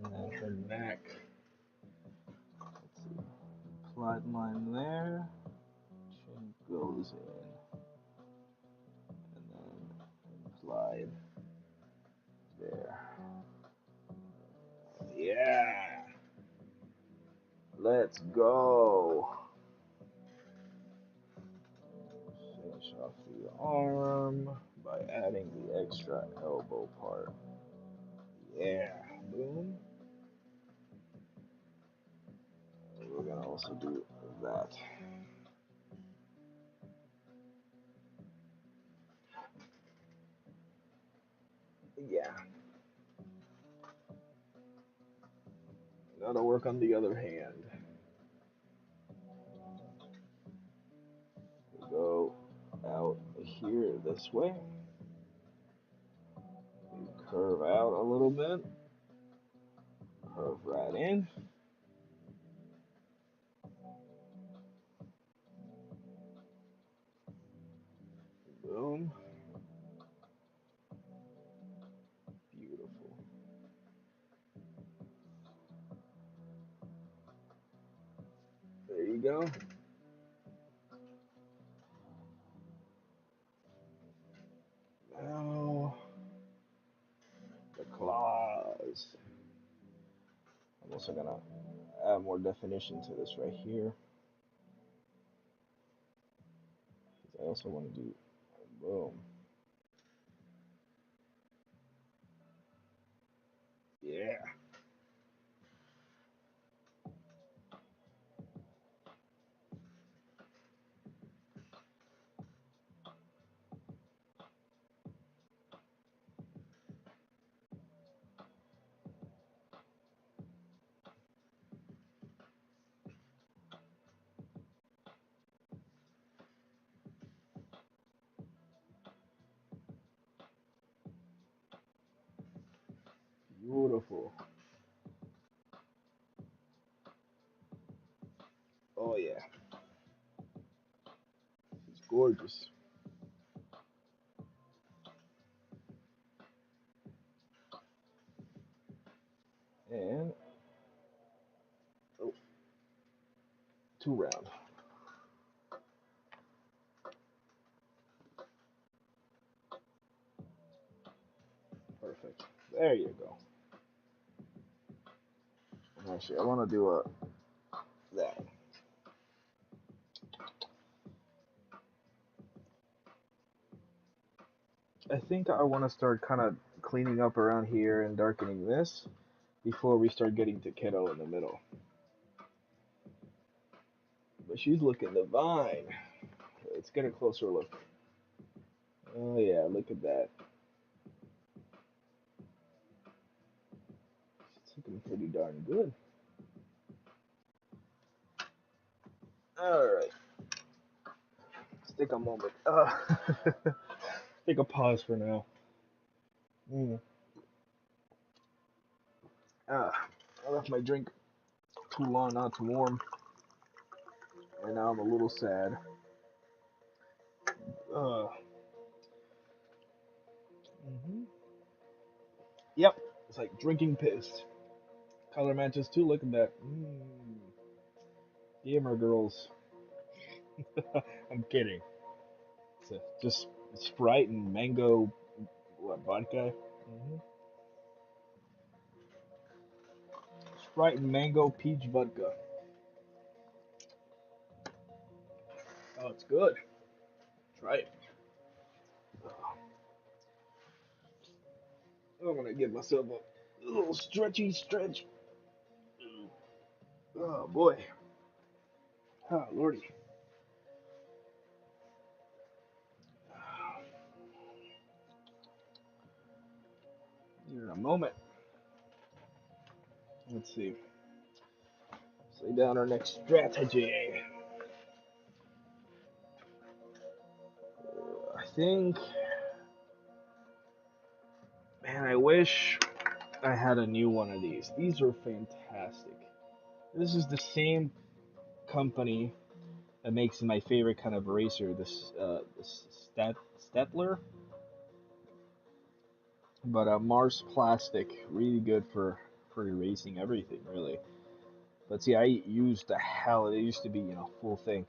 And then her neck. Let's see. Applied line there. Chin goes in. And then applied there. Yeah. Let's go. Finish off the arm by adding the extra elbow part. Yeah, boom. We're gonna also do that. Yeah. Gotta work on the other hand. We go out here this way. We curve out a little bit. Curve right in. Boom. Beautiful. There you go. Now, the claws. I'm also gonna add more definition to this right here. I also want to do boom. Yeah. Beautiful. Oh yeah. It's gorgeous. And oh, 2 round. Perfect. There you go. Actually, I want to do a that. I think I want to start kind of cleaning up around here and darkening this before we start getting to Kiddo in the middle. But she's looking divine. Let's get a closer look. Oh yeah, look at that. It's looking pretty darn good. All right. Let's take a moment. Take a pause for now. Mm. I left my drink too long not to warm, and now I'm a little sad. Uh, hmm Yep, it's like drinking piss. Color matches too. Look at that. Gamer girls. I'm kidding. Just Sprite and mango, what, vodka? Sprite and mango peach vodka. Oh, it's good. Try it. I'm gonna give myself a little stretchy stretch. Oh boy. Oh lordy. Here in a moment. Let's see. Let's lay down our next strategy. I think, man, I wish I had a new one of these. These are fantastic. This is the same company that makes my favorite kind of eraser, this Stedtler, but Mars Plastic, really good for erasing everything, really. But see, I used the hell. It used to be, full thing.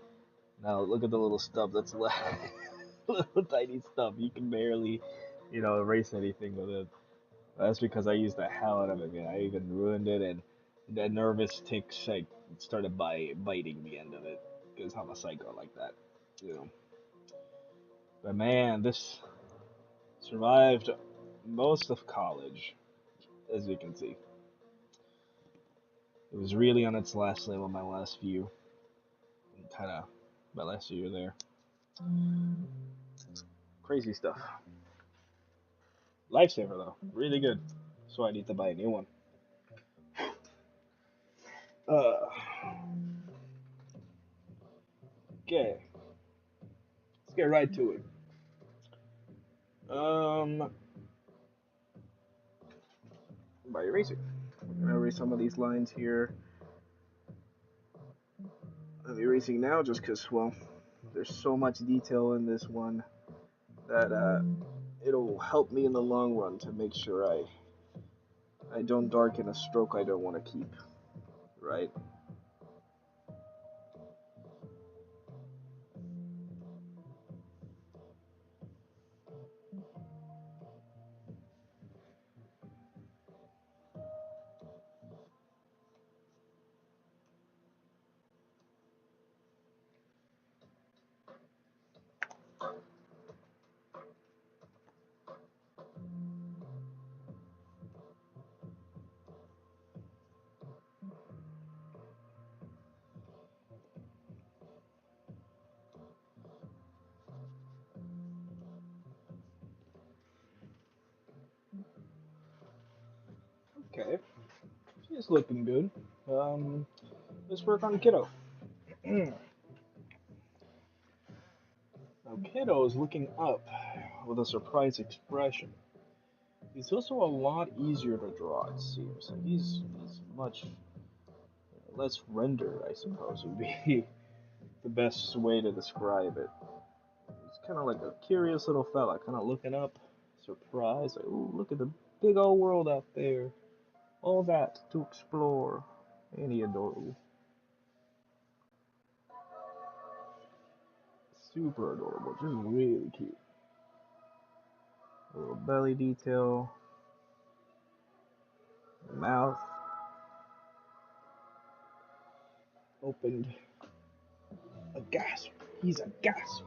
Now look at the little stub. That's little tiny stub. You can barely, erase anything with it. That's because I used the hell out of it, man. I even ruined it, and that nervous ticks like started biting the end of it because I'm a psycho like that, you know. But man, this survived most of college, as you can see. It was really on its last leg on my last view, kind of my last year there. Crazy stuff. Lifesaver though, really good. So I need to buy a new one. Uh, okay, let's get right to it. By erasing. I'm gonna erase some of these lines here. I'm erasing now just because, well, there's so much detail in this one that it'll help me in the long run to make sure I don't darken a stroke I don't want to keep, right? Okay, she's looking good. Let's work on Kiddo. Now, Kiddo is looking up with a surprised expression. He's also a lot easier to draw, it seems. Like he's much less rendered, I suppose, would be the best way to describe it. He's kind of like a curious little fella, kind of looking up, surprised, like, ooh, look at the big old world out there. All that to explore. Ain't he adorable? Super adorable, just really cute. A little belly detail, mouth opened. A gasp. He's a gasp.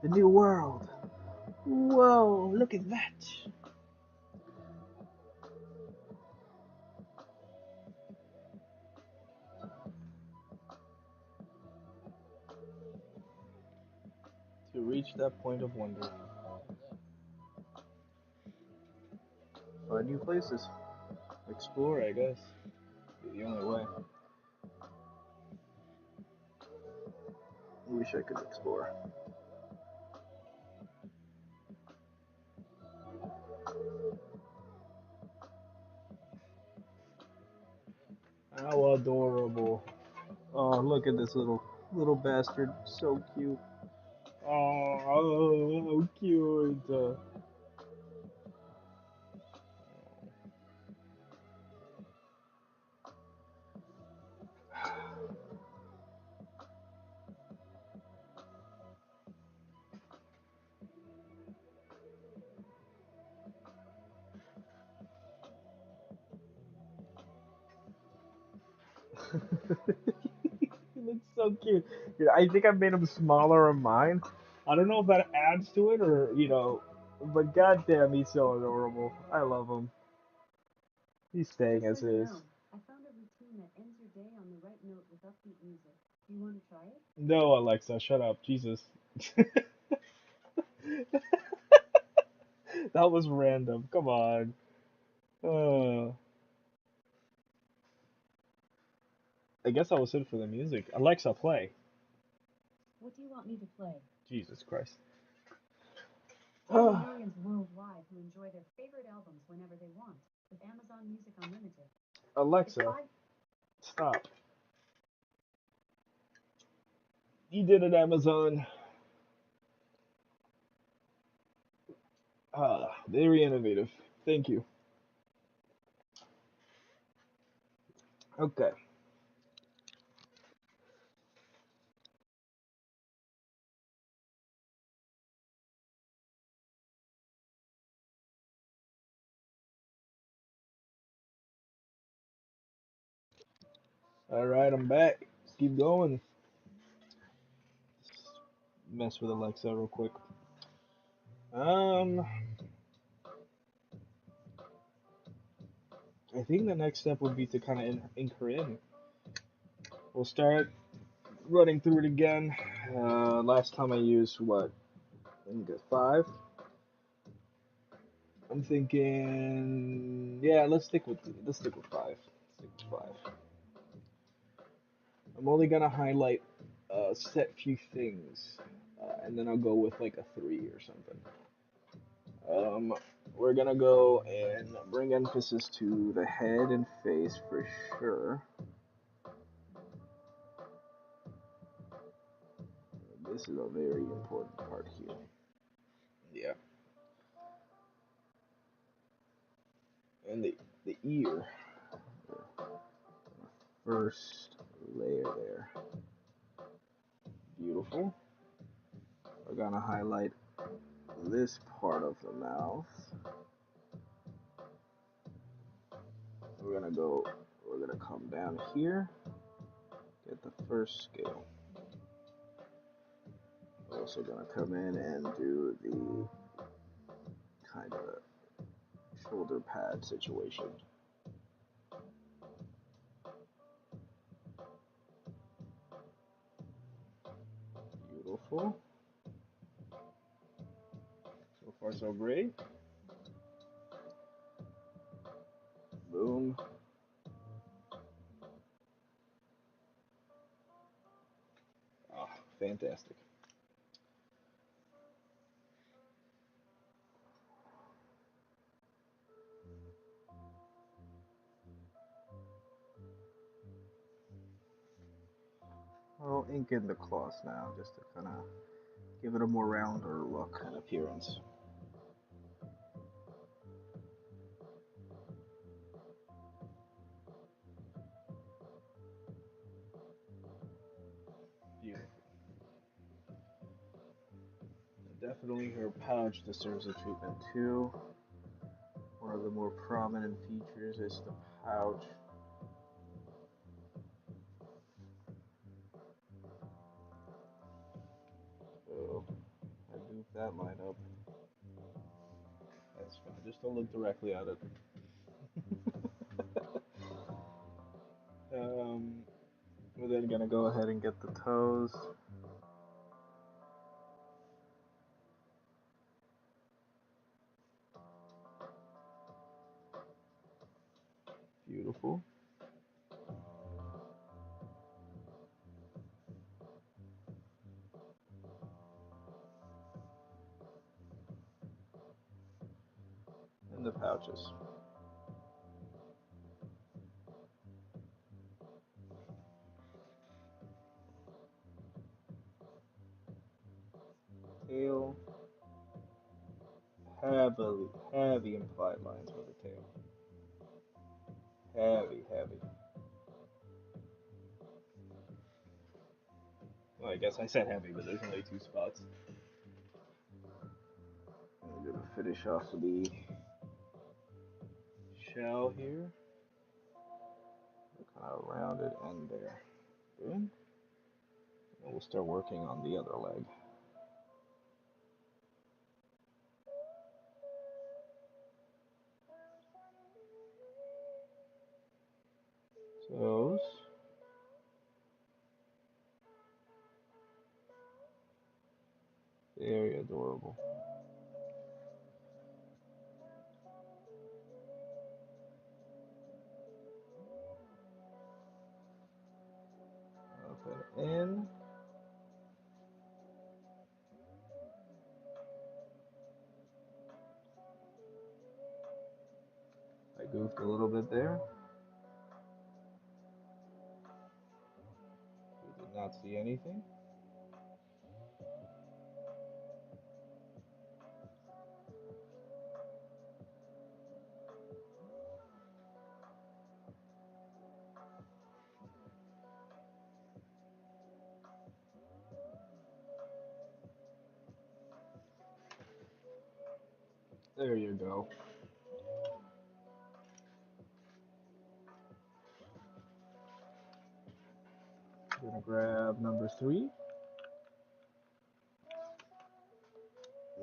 The new world. Whoa, look at that. To reach that point of wonder. Find new places. Explore, I guess. Be the only way. I wish I could explore. How adorable. Oh, look at this little bastard. So cute. Oh, how cute. He looks so cute. Yeah, I think I made him smaller on mine. I don't know if that adds to it or, but goddamn, he's so adorable. I love him. He's staying as is. I found a routine that ends your day on the right note with upbeat music. Do you want to try it? No, Alexa, shut up. Jesus. That was random. Come on. Uh, I guess I was it for the music. Alexa, play. What do you want me to play? Jesus Christ. There are millions worldwide who enjoy their favorite albums whenever they want, with Amazon Music Unlimited. Alexa, stop. You did it, Amazon. Ah, very innovative. Thank you. Okay. All right, I'm back. Let's keep going. Mess with Alexa real quick. Um, I think the next step would be to kind of ink her in. We'll start running through it again. Last time I used what? I think it's 5. I'm thinking, yeah, let's stick with 5. Stick with 5. I'm only gonna highlight a set few things, and then I'll go with like a 3 or something. Um, we're gonna go and bring emphasis to the head and face for sure. This is a very important part here. Yeah, and the ear, first layer there. Beautiful. We're gonna highlight this part of the mouth. We're gonna come down here, get the first scale. We're also gonna come in and do the kind of shoulder pad situation. Beautiful. So far so great. Boom. Ah, fantastic. I'll ink in the claws now just to kind of give it a more rounder look and appearance. Beautiful. Definitely her pouch deserves a treatment too. One of the more prominent features is the pouch. So I goofed that line up. That's fine. Just don't look directly at it. um, we're then gonna go ahead and get the toes. Beautiful. And the pouches. Tail. Heavy implied lines with the tail. Heavy. Well, I guess I said heavy, but there's only 2 spots. I'm gonna finish off the shell here. Kind of rounded end there. Good. And we'll start working on the other leg. Toes. Very adorable. Up and in. I goofed a little bit there. We did not see anything. There you go. We're gonna grab number 3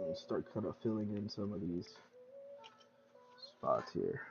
and start kind of filling in some of these spots here.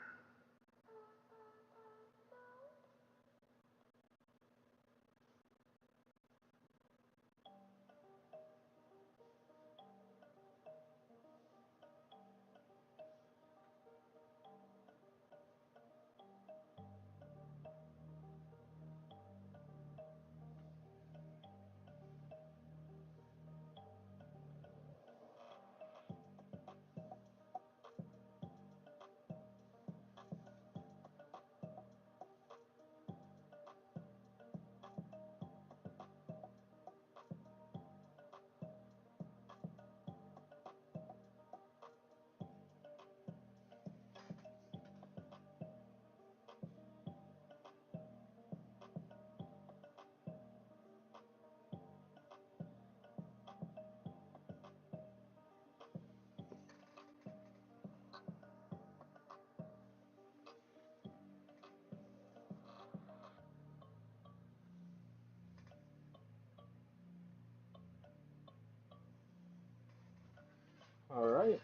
All right.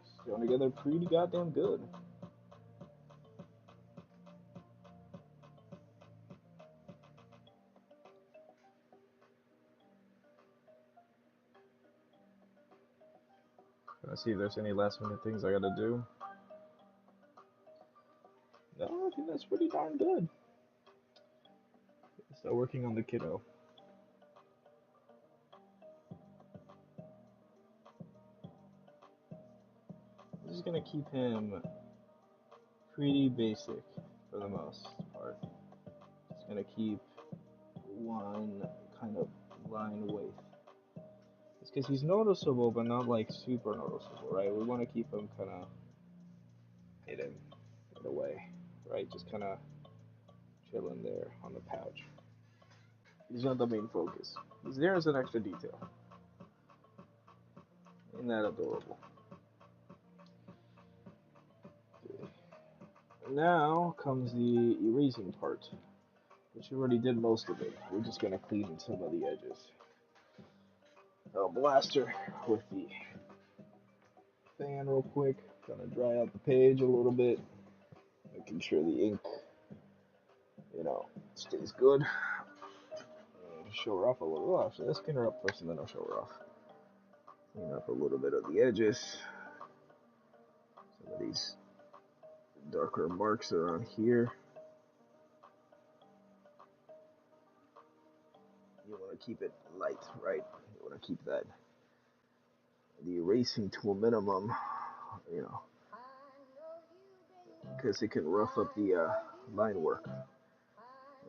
It's going together pretty goddamn good. Let's see if there's any last minute things I gotta do. No, I think that's pretty darn good. Start working on the kiddo. I'm just gonna keep him pretty basic for the most part. Just gonna keep one kind of line width. It's because he's noticeable, but not like super noticeable, right? We want to keep him kind of hidden in a way, right? Just kind of chilling there on the pouch. He's not the main focus. He's there as an extra detail. Isn't that adorable? Okay. Now comes the erasing part, which we already did most of it. We're just gonna clean some of the edges. I'll blaster with the fan real quick. Gonna dry out the page a little bit, making sure the ink, stays good. Show her off a little. Well, actually, let's clean her up first and then I'll show her off. Clean up a little bit of the edges. Some of these darker marks around here. You want to keep it light, right? You want to keep the erasing to a minimum, because it can rough up the line work.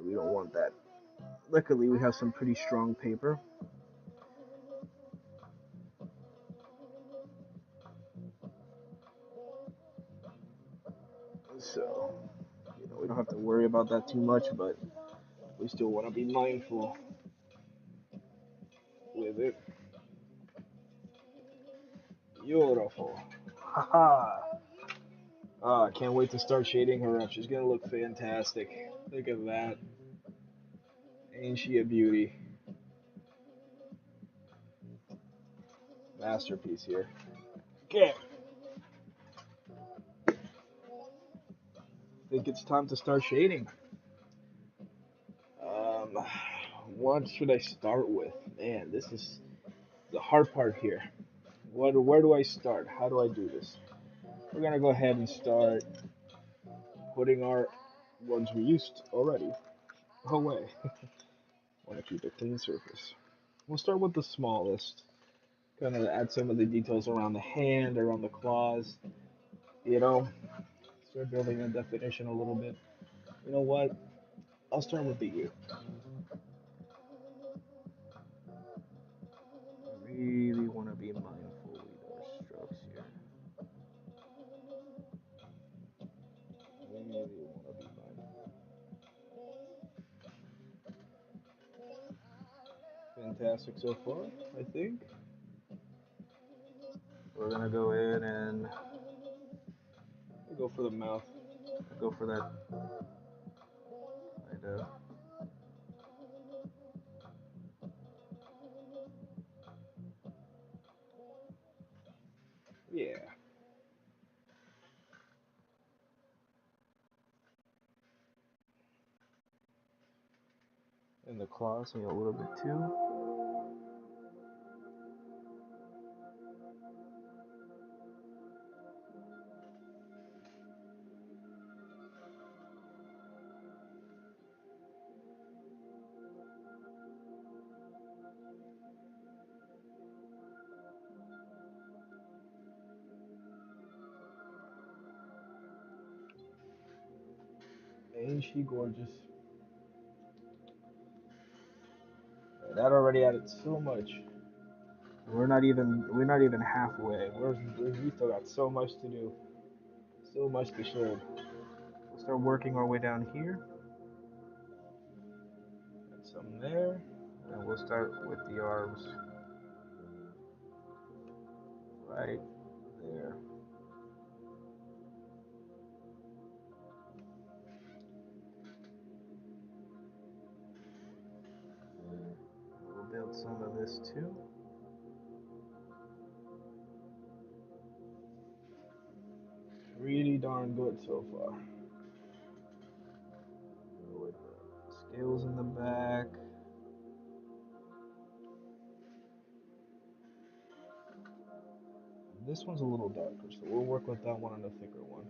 We don't want that. Luckily, we have some pretty strong paper. So, we don't have to worry about that too much, but we still want to be mindful with it. Beautiful. Haha. I can't wait to start shading her up. She's gonna look fantastic. Look at that. Ain't she a beauty? Masterpiece here. Okay. I think it's time to start shading. What should I start with? Man, this is the hard part here. Where do I start? How do I do this? We're gonna go ahead and start putting our ones we used already away. Want to keep a clean surface. We'll start with the smallest. Kind of add some of the details around the hand, around the claws. Start building a definition a little bit. You know what? I'll start with the U. Really want to be mindful with our strokes here. Really want to be mindful. Fantastic so far, I think. We're gonna go in and go for the mouth. Go for that kind to. Yeah. And the claws need a little bit too. Ain't she gorgeous? That already added so much. We're not even halfway. We still got so much to do. So much to show. We'll start working our way down here. And some there. And we'll start with the arms right there. We'll build some of this too. Really darn good so far. With the scales in the back. This one's a little darker, so we'll work with that one on the thicker one.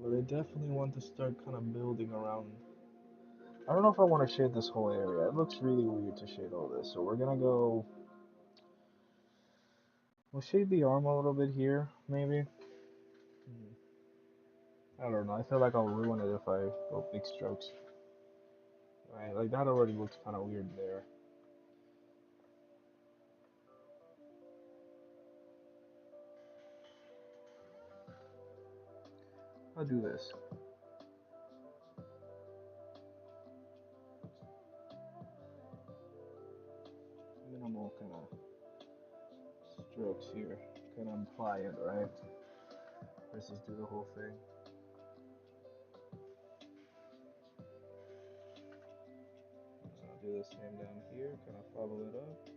But I definitely want to start kind of building around. I don't know if I want to shade this whole area. It looks really weird to shade all this. So we're gonna go. We'll shade the arm a little bit here, maybe. I don't know. I feel like I'll ruin it if I go big strokes. Right, like that already looks kind of weird there. I'll do this. Minimal kind of strokes here. Kind of imply it, right? Versus do the whole thing. I'll do the same down here. Kind of follow it up.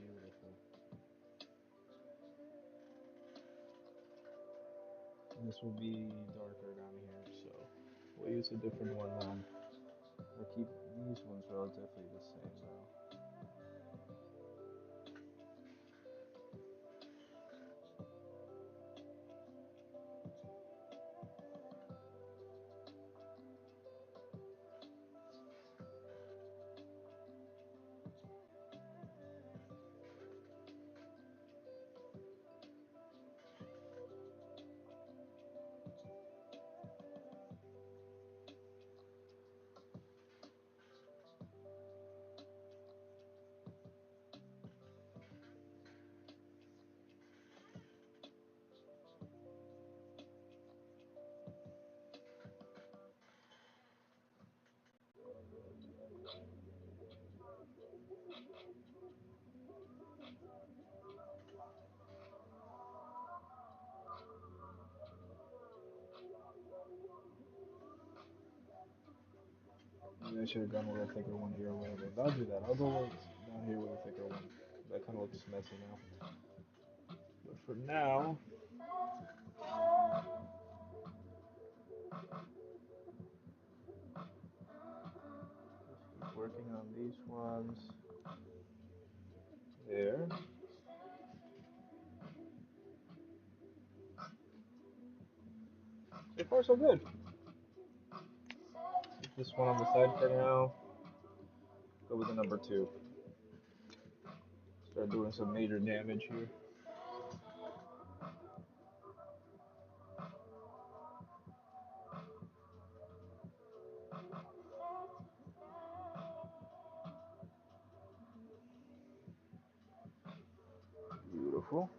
Beautiful. This will be darker down here, so we'll use a different one then. We'll keep these ones relatively the same though. Maybe I should have gone with a thicker one here or whatever. But I'll do that. I'll go down here with a thicker one. That kind of looks messy now. But for now, just keep working on these ones. There. So far, so good. Keep this one on the side for now. Go with the number two. Start doing some major damage here. Beautiful.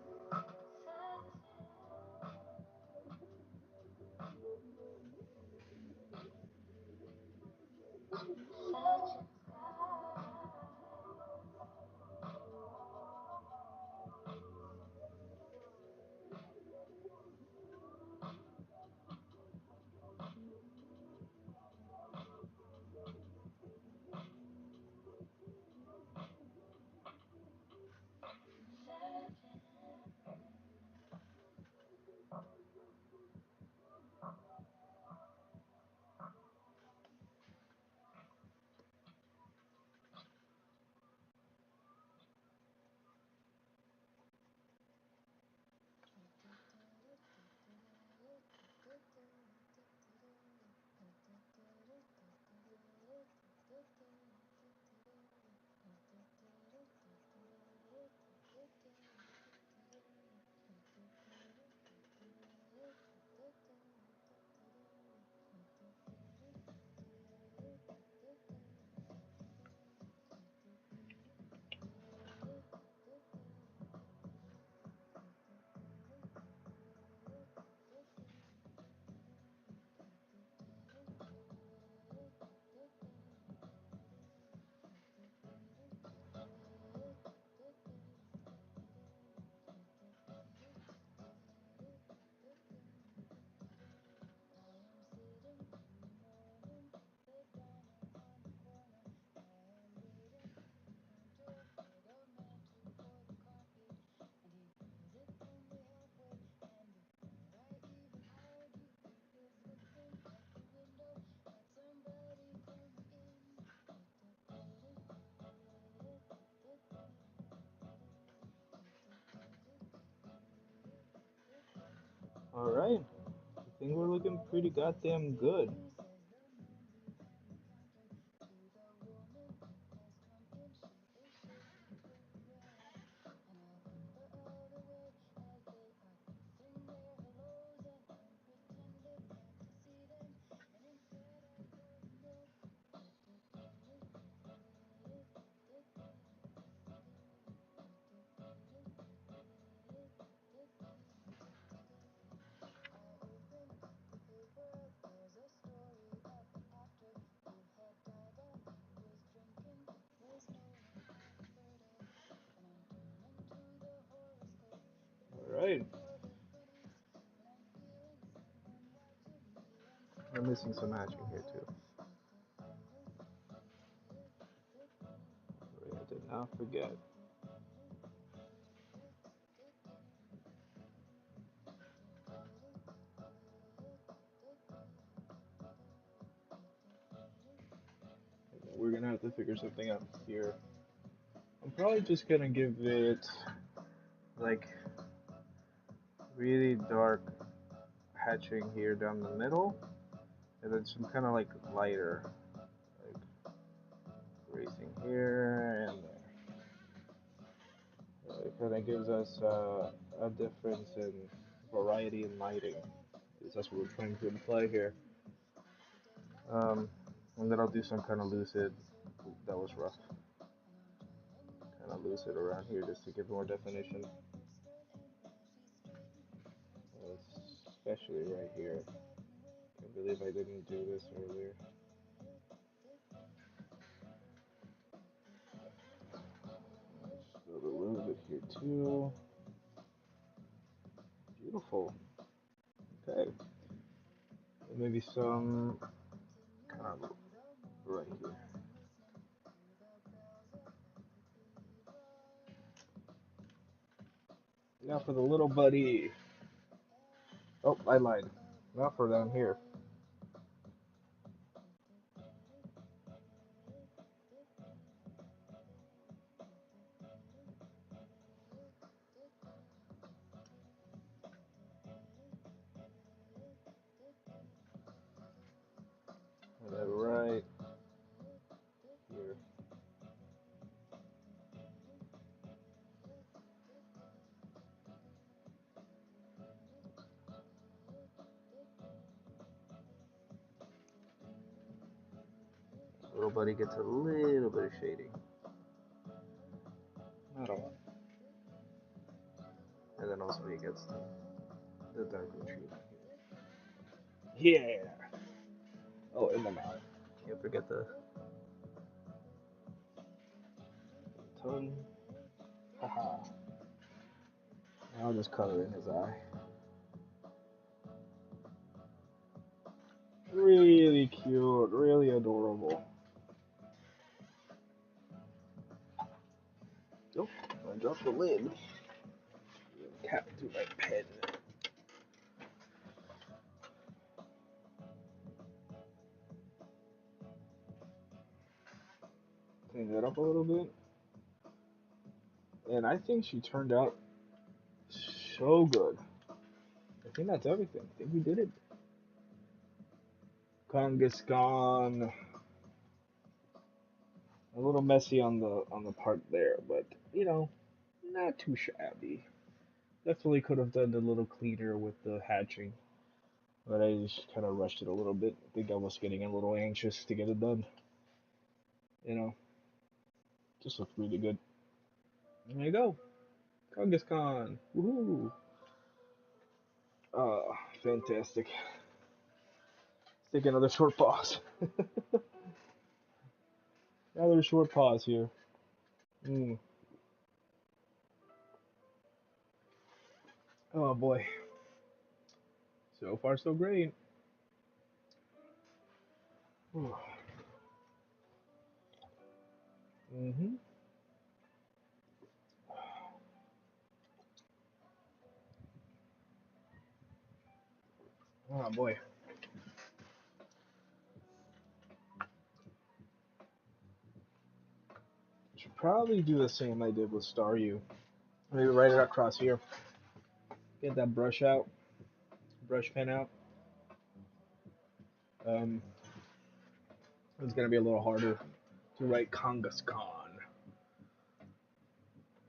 All right. I think we're looking pretty goddamn good. All right. We're missing some hatching here too. I did not forget. We're gonna have to figure something out here. I'm probably just gonna give it like really dark hatching here down the middle, and then some kind of like lighter, like racing here and there. It kind of gives us a difference in variety in lighting. Because that's what we're trying to imply here. Um, and then I'll do some kind of lucid. That was rough. Kind of lucid around here just to give more definition. Especially right here. Can't believe I didn't do this earlier. Build a little bit here too. Beautiful. Okay. And maybe some kind of right here. Now for the little buddy. Oh, I lied. Not for down here. And then right here. Little buddy gets a little bit of shading. Not a lot. then also he gets the dark retriever here. Yeah. Oh, in the mouth. Can't forget the tongue. Haha. I'll just color in his eye. Really cute, really adorable. Oh, I dropped the lid. Cap to my pen. Clean that up a little bit. And I think she turned out so good. I think that's everything. I think we did it. Kangaskhan. A little messy on the part there, but you know, not too shabby. Definitely could have done a little cleaner with the hatching, but I just kind of rushed it a little bit. I think I was getting a little anxious to get it done. You know, just looked really good. There you go, Kangaskhan. Woohoo! Fantastic. Let's take another short pause. Another short pause here. Mm. Oh boy. So far, so great. Mm-hmm. Oh boy. Should probably do the same I did with Staryu. Maybe write it across here. Get that brush out, brush pen out. Um, it's gonna be a little harder to write Kangaskhan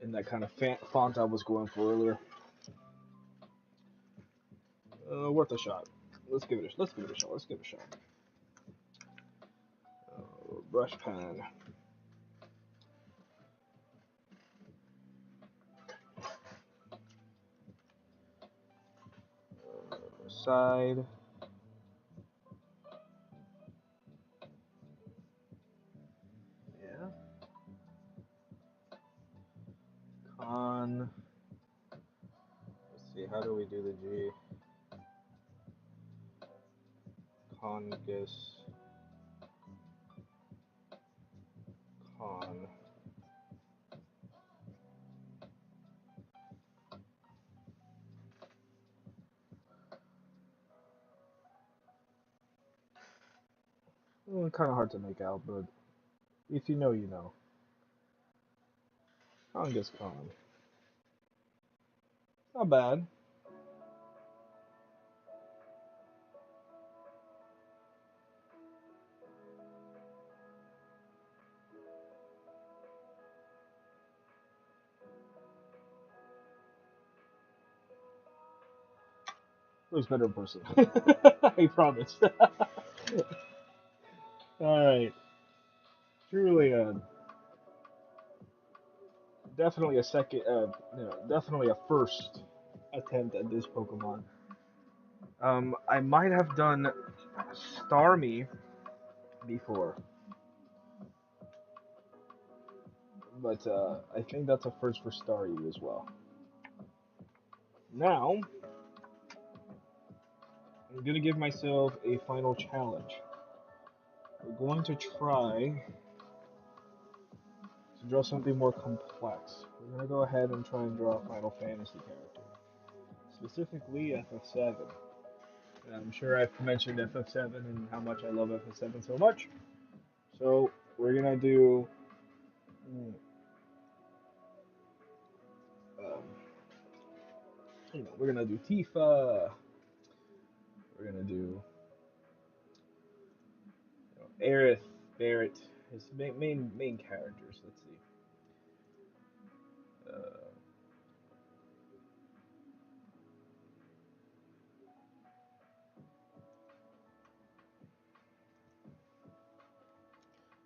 in that kind of font I was going for earlier. Worth a shot. Let's give it a shot. Let's give it a shot. Brush pen. Side. Yeah. Con. Let's see. How do we do the G? Congus. Con. Kind of hard to make out, but if you know, you know. Kangaskhan. Not bad. Looks better in person. I promise. All right. Truly, definitely a second, definitely a first attempt at this Pokemon. I might have done Starmie before, but I think that's a first for Staryu as well. Now, I'm gonna give myself a final challenge. We're going to try to draw something more complex. We're gonna go ahead and try and draw a Final Fantasy character, specifically FF7. I'm sure I've mentioned FF7 and how much I love FF7 so much. So we're gonna do, um, we're gonna do Tifa. We're gonna do Aerith, Barrett, his main characters. Let's see. Uh,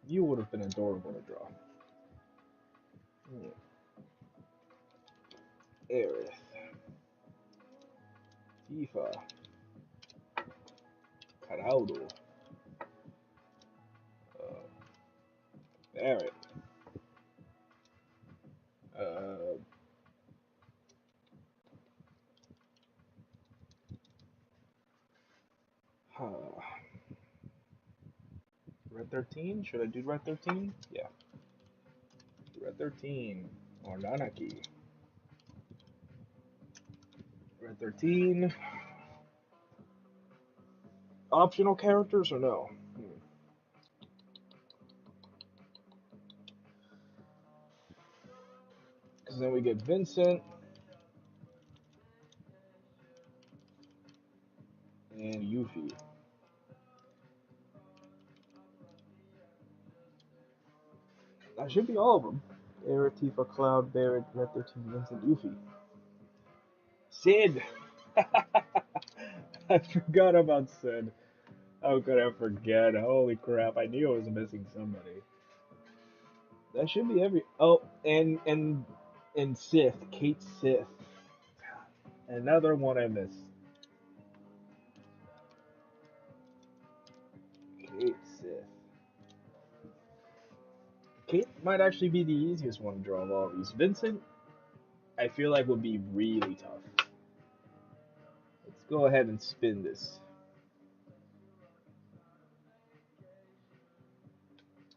you would have been adorable to draw. Aerith. Tifa. Caraldo. Barret. Uh, huh. Red 13? Should I do Red 13? Yeah. Red 13. Or Nanaki. Red 13. Optional characters or no? Because then we get Vincent and Yuffie. That should be all of them. Aerith, Tifa, Cloud, Barret, Red 13, Vincent, Yuffie. Sid! I forgot about Sid. How could I forget? Holy crap, I knew I was missing somebody. That should be every. Oh, and Sith, Kate Sith. Another one I missed. Kate Sith. Kate might actually be the easiest one to draw of all these. Vincent, I feel like would be really tough. Let's go ahead and spin this.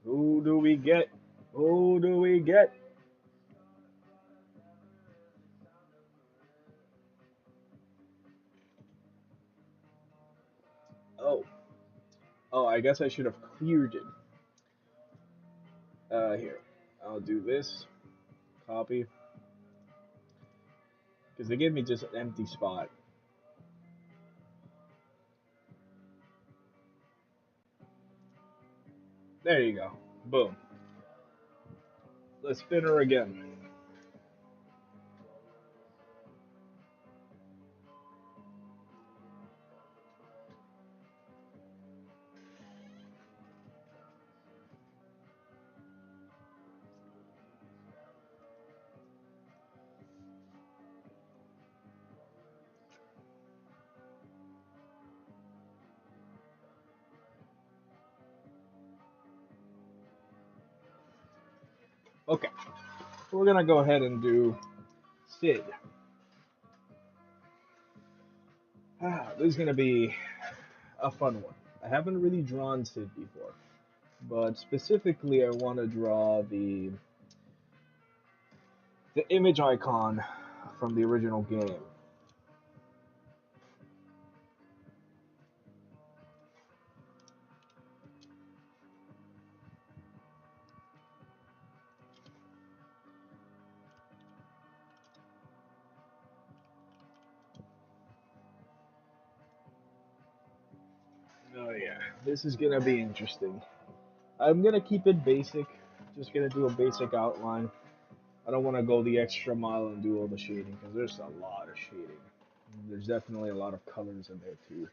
Who do we get? Who do we get? Oh. Oh, I guess I should have cleared it. Here. I'll do this. Copy. Because they gave me just an empty spot. There you go. Boom. Let's spin her again. Okay. We're gonna go ahead and do Sid. This is gonna be a fun one. I haven't really drawn Sid before, but specifically I want to draw the image icon from the original game. Oh yeah, this is gonna be interesting. I'm gonna keep it basic. Just gonna do a basic outline. I don't want to go the extra mile and do all the shading because there's a lot of shading. There's definitely a lot of colors in there too.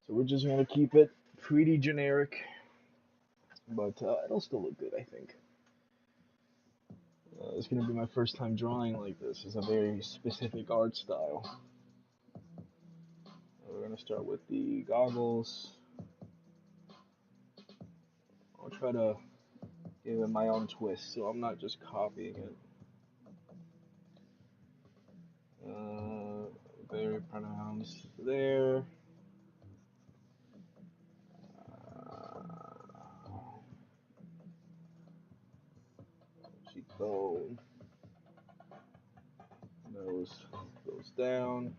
So we're just gonna keep it pretty generic, but it'll still look good, I think. It's gonna be my first time drawing like this. It's a very specific art style. We're gonna start with the goggles. I'll try to give it my own twist, so I'm not just copying it. Very pronounced there. Cheekbone. Nose goes down.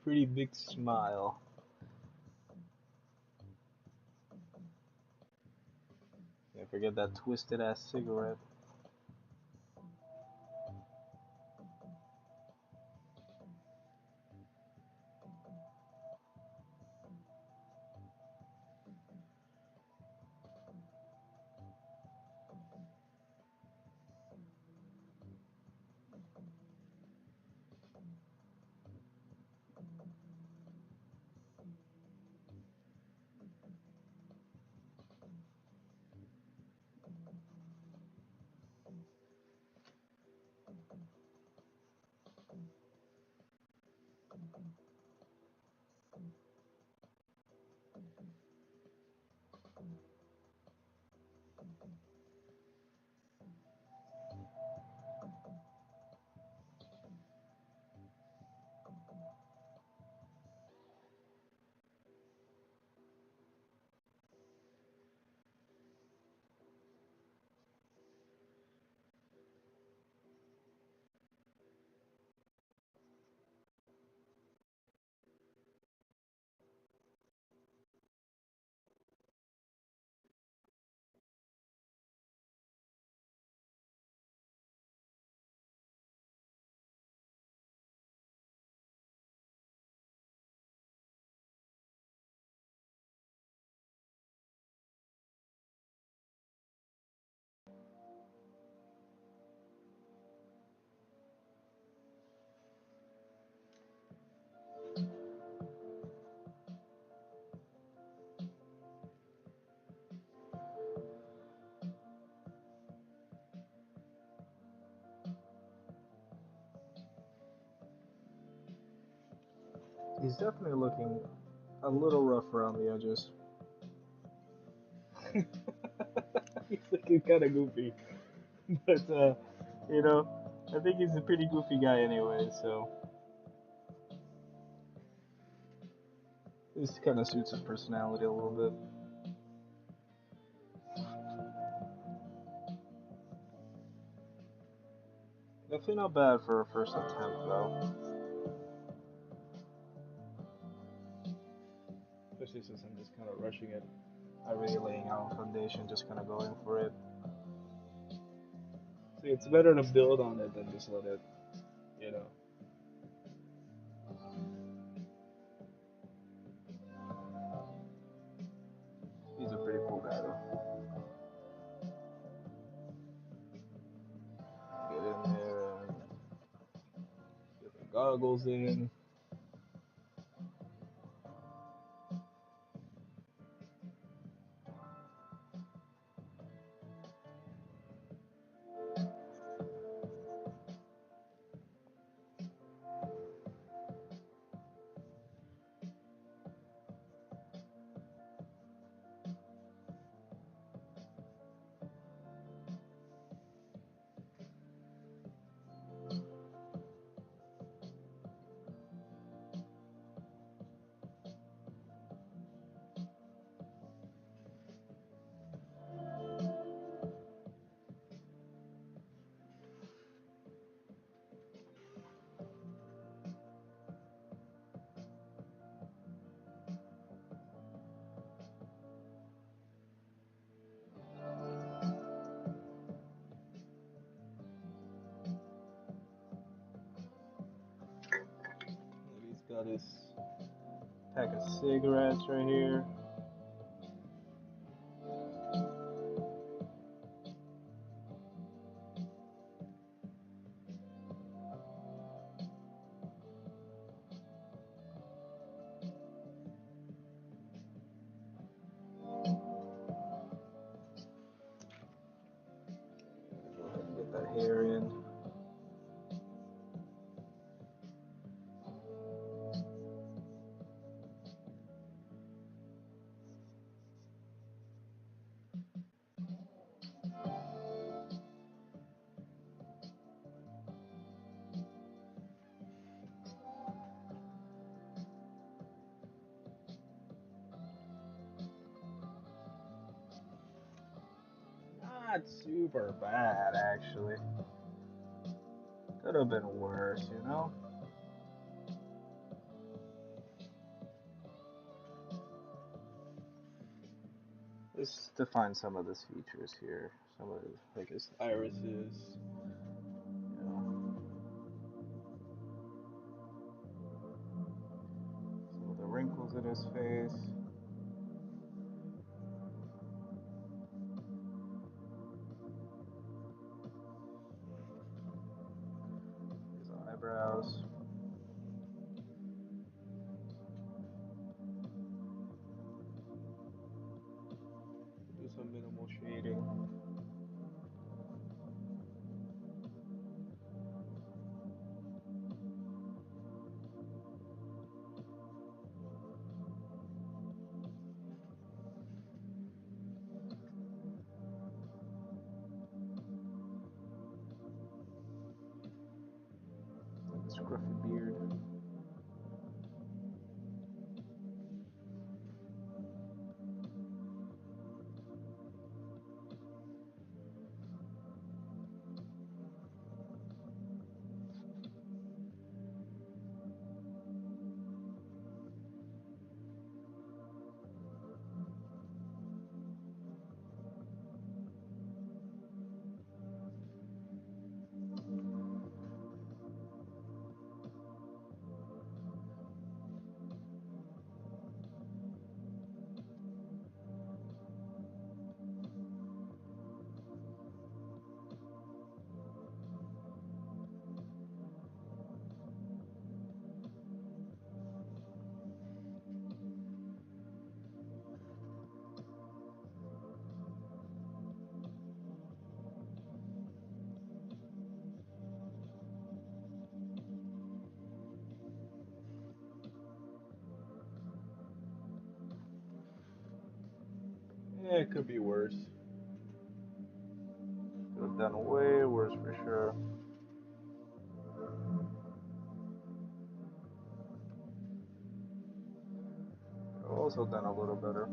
pretty big smile. Can't forget that twisted ass cigarette. He's definitely looking a little rough around the edges. He's looking kind of goofy, but you know, I think he's a pretty goofy guy anyway. So this kind of suits his personality a little bit. Definitely not bad for a first attempt though. Especially since I'm just kind of rushing it. Not really laying out a foundation, just kind of going for it. See, it's better to build on it than just let it, you know. He's a pretty cool guy though. Get in there and get the goggles in. He's got his pack of cigarettes right here. Go ahead and get that hair in. Not super bad actually. Could have been worse, you know. just define some of these features here. Some of the, like his irises, you know, some of the wrinkles in his face. His eyebrows. Do some minimal shading. Scruffy beard. Yeah, it could be worse. Could have done way worse for sure. Also done a little better.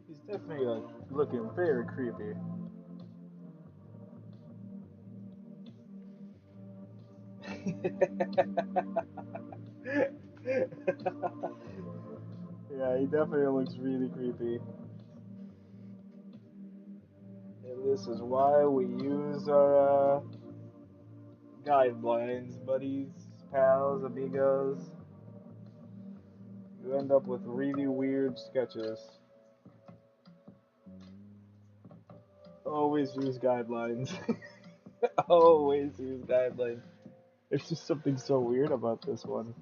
He's definitely looking very creepy. Yeah, he definitely looks really creepy. And this is why we use our guidelines, buddies, pals, amigos. You end up with really weird sketches. Always use guidelines. Always use guidelines. There's just something so weird about this one.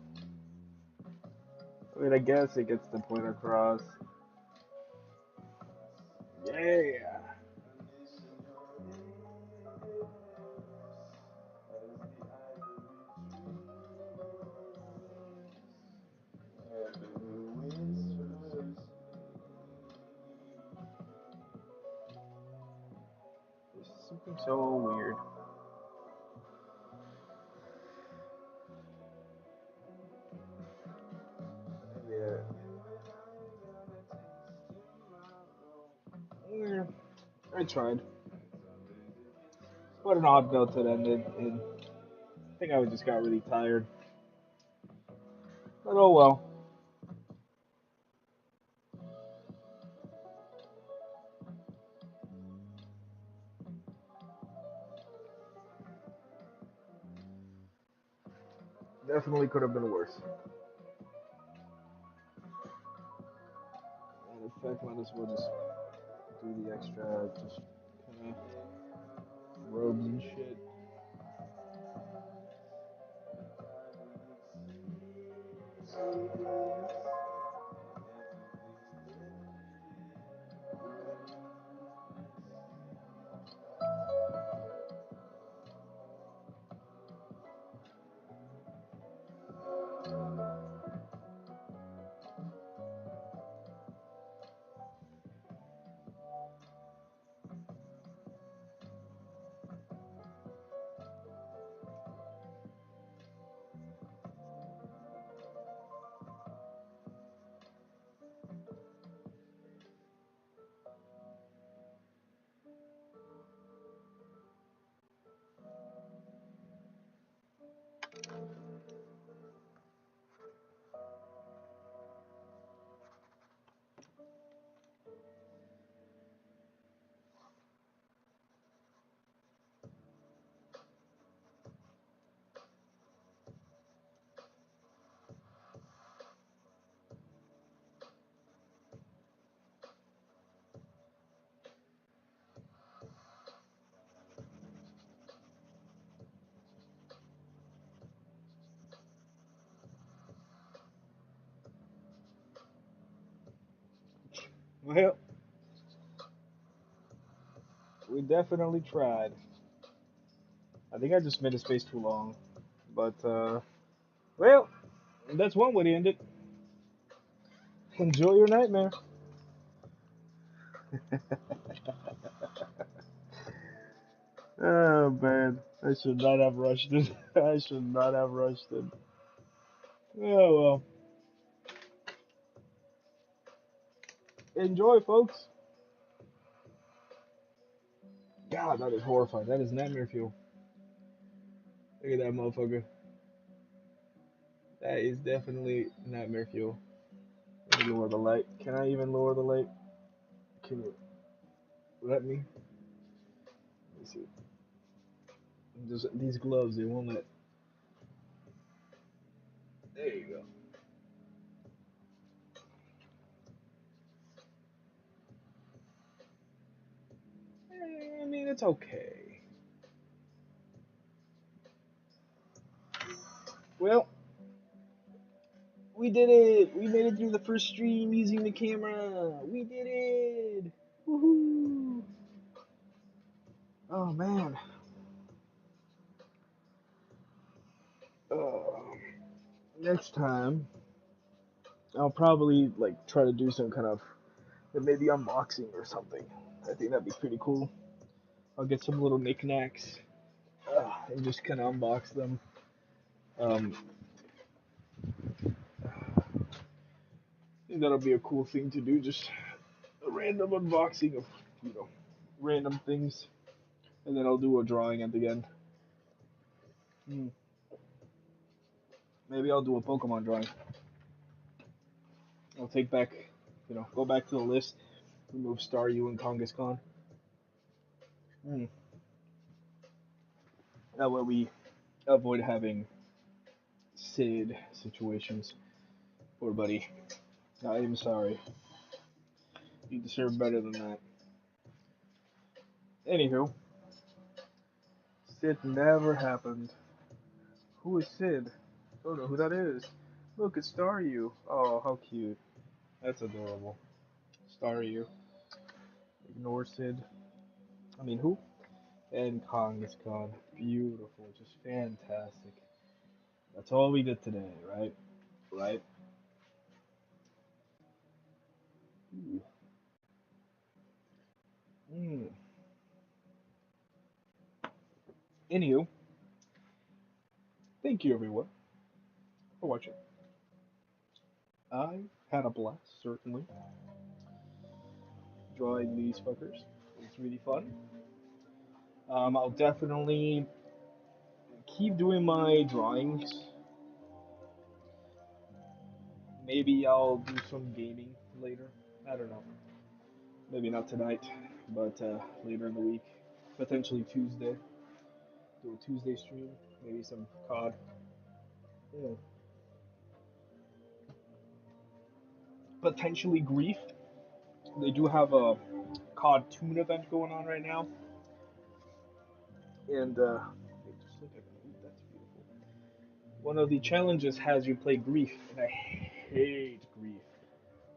I mean, I guess it gets the point across. Yeah. There's something so weird. Yeah. Yeah, I tried. What an odd note to end it in. I think I just got really tired. But oh well. Definitely could have been worse. And in fact, might as well just do the extra, just kind of robes and shit. Well, we definitely tried. I think I just made his face too long. But, well, that's one way to end it. Enjoy your nightmare. Oh, man. I should not have rushed it. I should not have rushed it. Oh, well. Enjoy, folks. God, that is horrifying. That is nightmare fuel. Look at that motherfucker. That is definitely nightmare fuel. Let me lower the light. Can I even lower the light? Can you let me? Let me see. Just these gloves, they won't let. There you go. I mean, it's okay. Well, we did it. We made it through the first stream using the camera. We did it. Woohoo! Oh man. Uh, Next time, I'll probably like try to do some kind of maybe unboxing or something. I think that'd be pretty cool. I'll get some little knickknacks and just kind of unbox them. Um, I think that'll be a cool thing to do. Just a random unboxing of you know random things, and then I'll do a drawing at the end. Hmm. Maybe I'll do a Pokemon drawing. I'll take back, go back to the list, remove Staryu and Kangaskhan. Hmm. That way we avoid having Sid situations. Poor buddy. I am sorry. You deserve better than that. Anywho, Sid never happened. Who is Sid? I don't know who that is. Look, it's Staryu. Oh, how cute. That's adorable. Staryu. Ignore Sid. I mean, who? And Kangaskhan. Beautiful. Just fantastic. That's all we did today, right? Right? Ooh. Mm. Anywho, thank you everyone for watching. I had a blast, certainly, drawing these fuckers. It's really fun. I'll definitely keep doing my drawings. Maybe I'll do some gaming later. I don't know. Maybe not tonight, but later in the week. Potentially Tuesday. Do a Tuesday stream. Maybe some COD. Mm. Potentially Grief. They do have a COD Toon event going on right now, and just look at that. That's beautiful. One of the challenges has you play Grief, and I hate Grief.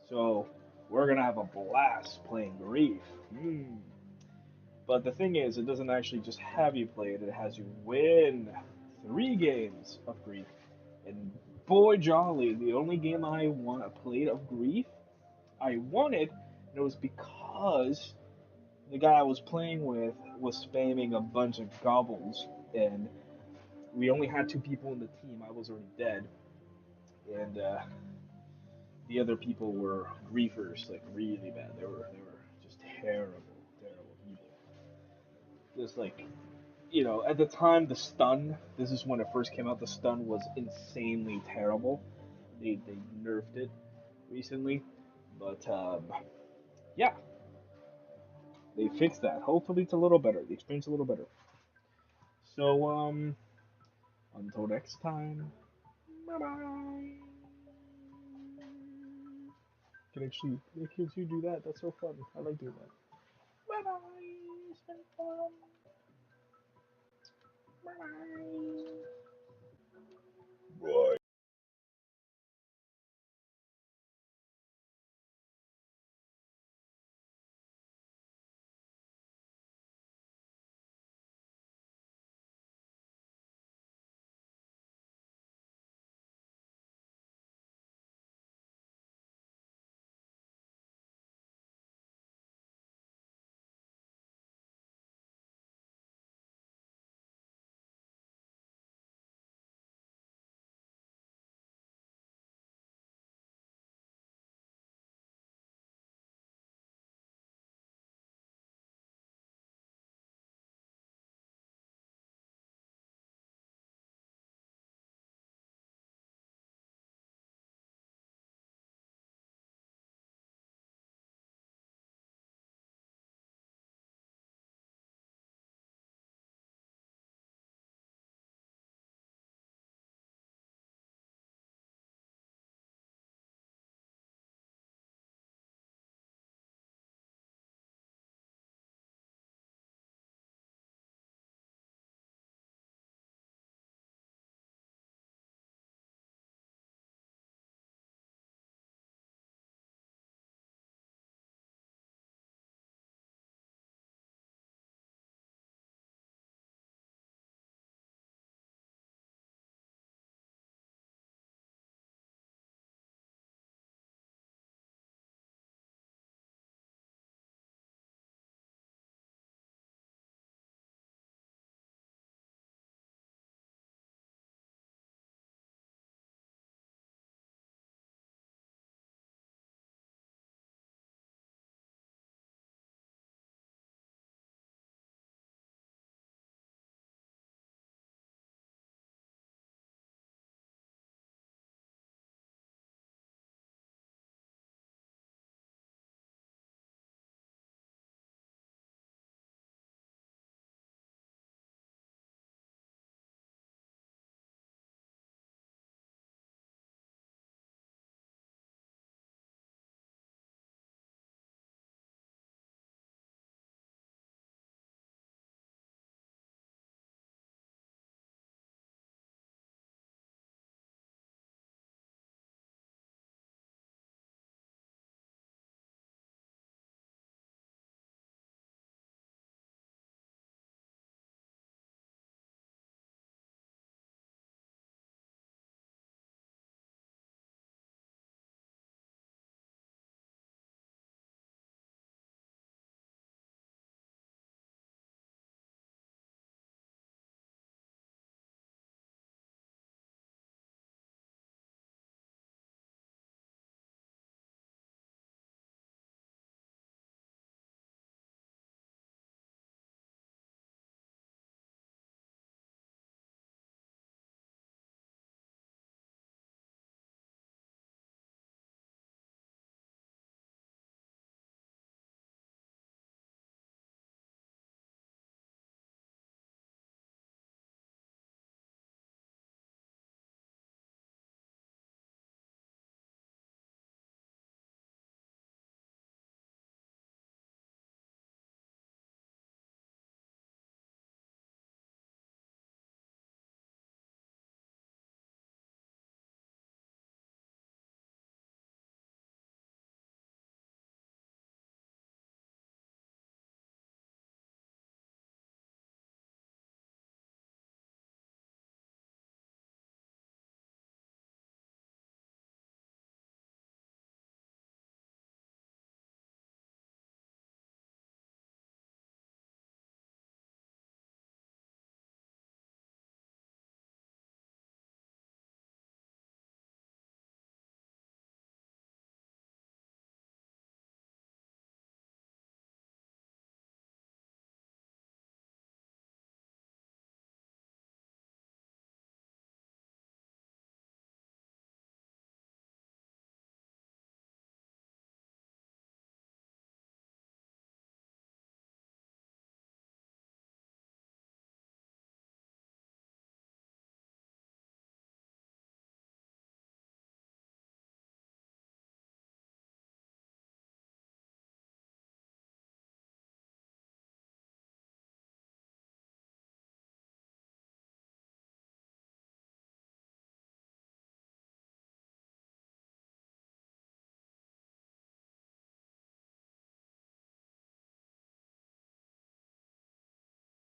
So we're gonna have a blast playing Grief. Hmm. But the thing is, it doesn't actually just have you play it; it has you win 3 games of Grief. And boy, jolly, the only game I played of Grief, I won it, and it was because the guy I was playing with was spamming a bunch of gobbles, and we only had 2 people in the team. I was already dead, and the other people were griefers, like really bad. They were just terrible, terrible people. Just like at the time, the stun. This is when it first came out. The stun was insanely terrible. They nerfed it recently, but yeah, they fixed that. Hopefully, it's a little better. The experience a little better. So until next time. Bye bye. Can you do that? That's so fun. I like doing that. Bye bye. It's been fun. Bye bye.